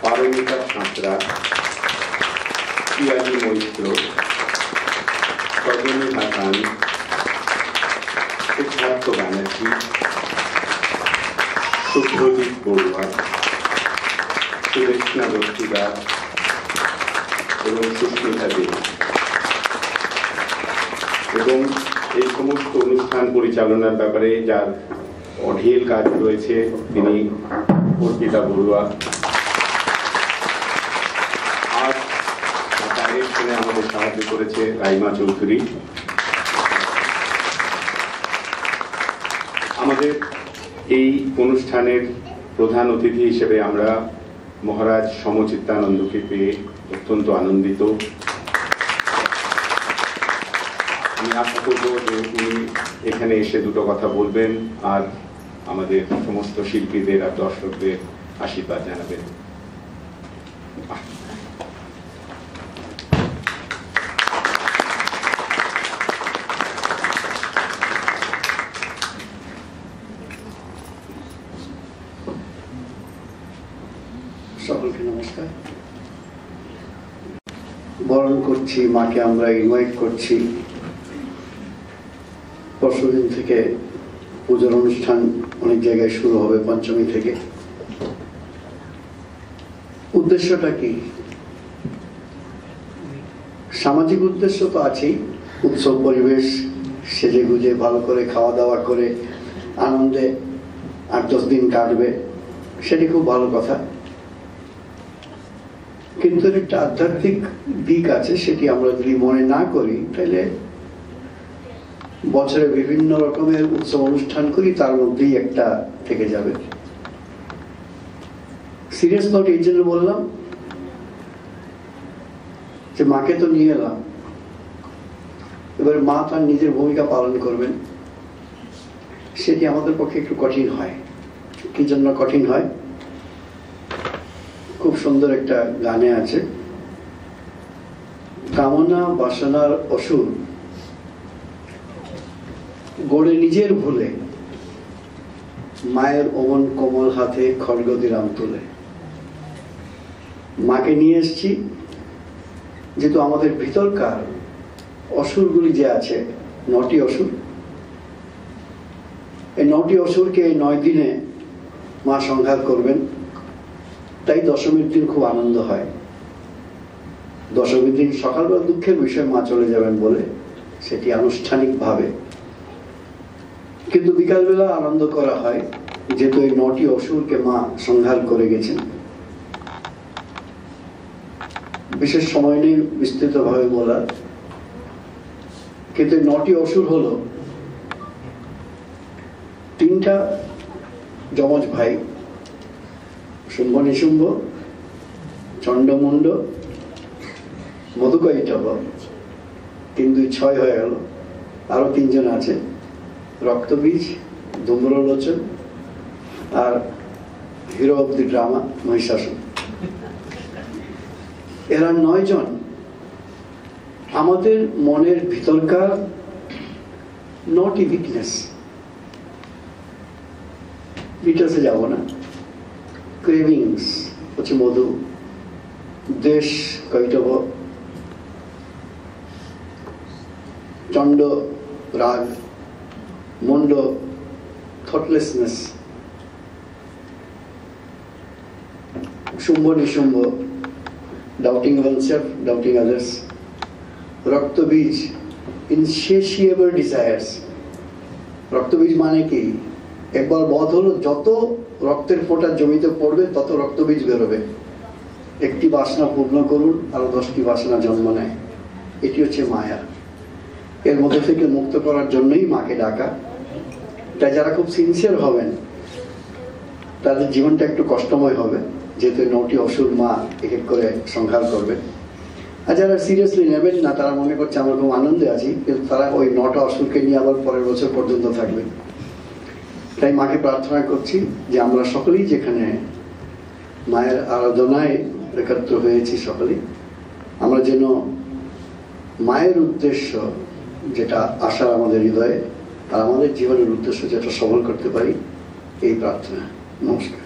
পারমিতা সাঁতরা, পিয়ালি মৈত্র, সজনী হাসান, সিদ্ধার্থ ব্যানার্জি, শুভ্রজিৎ বড়ুয়া, সুদেষ্ণা দস্তিদার এবং সুস্মিতা দেবী। এবং এই সমস্ত অনুষ্ঠান পরিচালনার ব্যাপারে যার অঢেল কাজ রয়েছে তিনি অর্পিতা বড়ুয়া। আর ডাইরেকশনে আমাদের সাহায্য করেছে রাইমা চৌধুরী। আমাদের এই অনুষ্ঠানের প্রধান অতিথি হিসেবে আমরা মহারাজ সমচিত্তানন্দকে পেয়ে অত্যন্ত আনন্দিত। আমি আশা করব যে উনি এখানে এসে দুটো কথা বলবেন আর আমাদের সমস্ত শিল্পীদের আর দর্শকদের আশীর্বাদ জানাবেন। সকলকে নমস্কার। বরণ করছি মাকে, আমরা ইনভাইট করছি। পরশুদিন থেকে পুজোর অনুষ্ঠান অনেক জায়গায় শুরু হবে, পঞ্চমী থেকে। উদ্দেশ্যটা কি? সামাজিক উদ্দেশ্য তো আছেই, উৎসব পরিবেশ, সেজে গুজে ভালো করে খাওয়া দাওয়া করে আনন্দে 8-10 দিন কাটবে, সেটি খুব ভালো কথা। কিন্তু একটা আধ্যাত্মিক দিক আছে, সেটি আমরা যদি মনে না করি তাহলে বছরে বিভিন্ন রকমের উৎসব অনুষ্ঠান করি, তার মধ্যেই একটা থেকে যাবে। সিরিয়াস নোট এই জন্য বললাম যে মাকে তো নিয়ে এলাম, এবার মা তার নিজের ভূমিকা পালন করবেন, সেটি আমাদের পক্ষে একটু কঠিন হয়। কি জন্য কঠিন হয়? খুব সুন্দর একটা গানে আছে, কামনা বাসনার অসুর গড়ে নিজের ভুলে, মায়ের অমন কোমল হাতে খড়গ দিলাম তুলে। মাকে নিয়ে এসছি যেহেতু আমাদের ভিতরকার অসুরগুলি যে আছে, 9টি অসুর, এই 9টি অসুরকে এই 9 দিনে মা সংহার করবেন। তাই দশমীর দিন খুব আনন্দ হয়। দশমীর দিন সকালবেলা দুঃখের বিষয় মা চলে যাবেন বলে সেটি আনুষ্ঠানিকভাবে, কিন্তু বিকালবেলা আনন্দ করা হয়, যেহেতু এই 9টি অসুরকে মা সংহার করে গেছেন। বিশেষ সময় নেই বিস্তৃতভাবে বলার, কিন্তু এই 9টি অসুর হলো 3টা যমজ ভাই, শুম্ভ নিশুম্ভ, চণ্ডমুণ্ড, মধুকৈটভ। 3 2 6 হয়ে গেল। আরো 3 জন আছে, রক্তবীজ, ধূম্রলোচন আর hero of the drama Mahishasur. এরা 9 জন আমাদের মনের ভিতরকার 9টি উইকনেস, ডিটেলসে যাব না। ক্রেভিংস হচ্ছে মধু, দেশ কৈটভ, চণ্ড রাগ, Munda thoughtlessness, Shumbha Nishumbha doubting oneself, doubting others, Raktabij ইনসেশিয়েবল desires. রক্তবীজ মানে কি? একবার বধ হলো, যত রক্তের ফোঁটা জমিতে পড়বে তত রক্তবীজ বেরোবে। একটি বাসনা পূর্ণ করুন, আরো 10টি বাসনা জন্ম নেয়। এটি হচ্ছে মায়া। এর মধ্যে থেকে মুক্ত করার জন্যই মাকে ডাকা। তাই যারা খুব সিনসিয়ার হবেন তাদের জীবনটা একটু কষ্টময় হবে, যেহেতু 9টি অসুর মা এক এক করে সংহার করবে। আর যারা সিরিয়াসলি নেবেন না, তারা মনে করছে আমরা খুব আনন্দে আছি, কিন্তু তারা ওই 9টা অসুরকে নিয়ে আবার পরের বছর পর্যন্ত থাকবে। তাই মাকে প্রার্থনা করছি যে আমরা সকলেই যেখানে মায়ের আরাধনায় একত্র হয়েছি, সকলেই আমরা যেন মায়ের উদ্দেশ্য যেটা আশার আমাদের হৃদয়ে, আর আমাদের জীবনের উদ্দেশ্য যেটা সফল করতে পারি, এই প্রার্থনা। নমস্কার।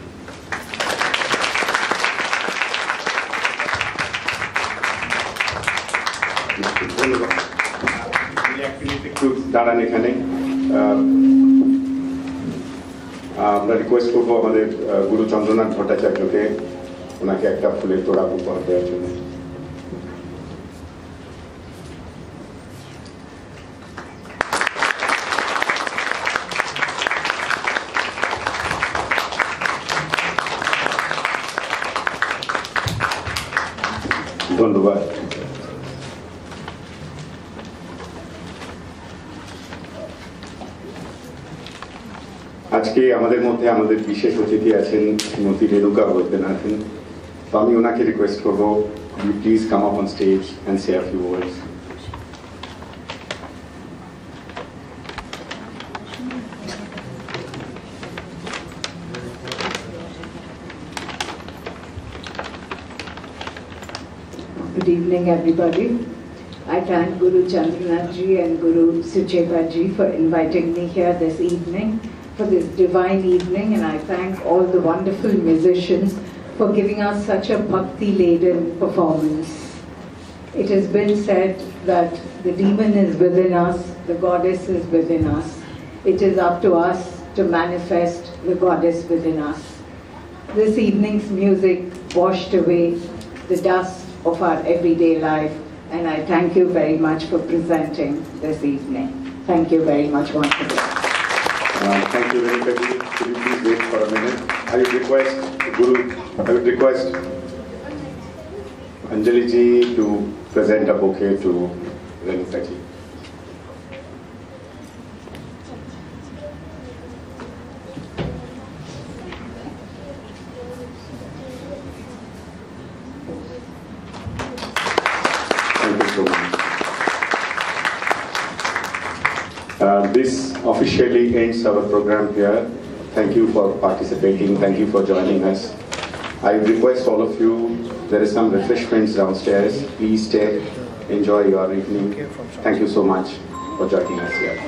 ধন্যবাদ। একটু দাঁড়ান এখানে। আমরা রিকোয়েস্ট করবো আমাদের গুরু চন্দ্রনাথ ভট্টাচার্যকে ওনাকে একটা ফুলের তোড়া উপহার দেওয়ার জন্য। ধন্যবাদ। আজকে আমাদের মধ্যে আমাদের বিশেষ অতিথি আছেন শ্রীমতী রেণুকা বৈদ্যনাথন। তো আমি ওনাকে রিকোয়েস্ট করবো, please come up on stage and say a few words. Good evening, everybody. I thank Guru Chandranath Ji and Guru Sucheta Ji for inviting me here this evening, for this divine evening, and I thank all the wonderful musicians for giving us such a bhakti-laden performance. It has been said that the demon is within us, the goddess is within us. It is up to us to manifest the goddess within us. This evening's music washed away the dust of our everyday life, and I thank you very much for presenting this evening. Thank you very much once again. Thank you, Renuka ji. Could you please wait for a minute? I would request Anjali ji to present a bouquet to Renuka ji. This officially ends our program here. Thank you for participating. Thank you for joining us. I request all of you, there is some refreshments downstairs. Please stay, enjoy your evening. Thank you so much for joining us here.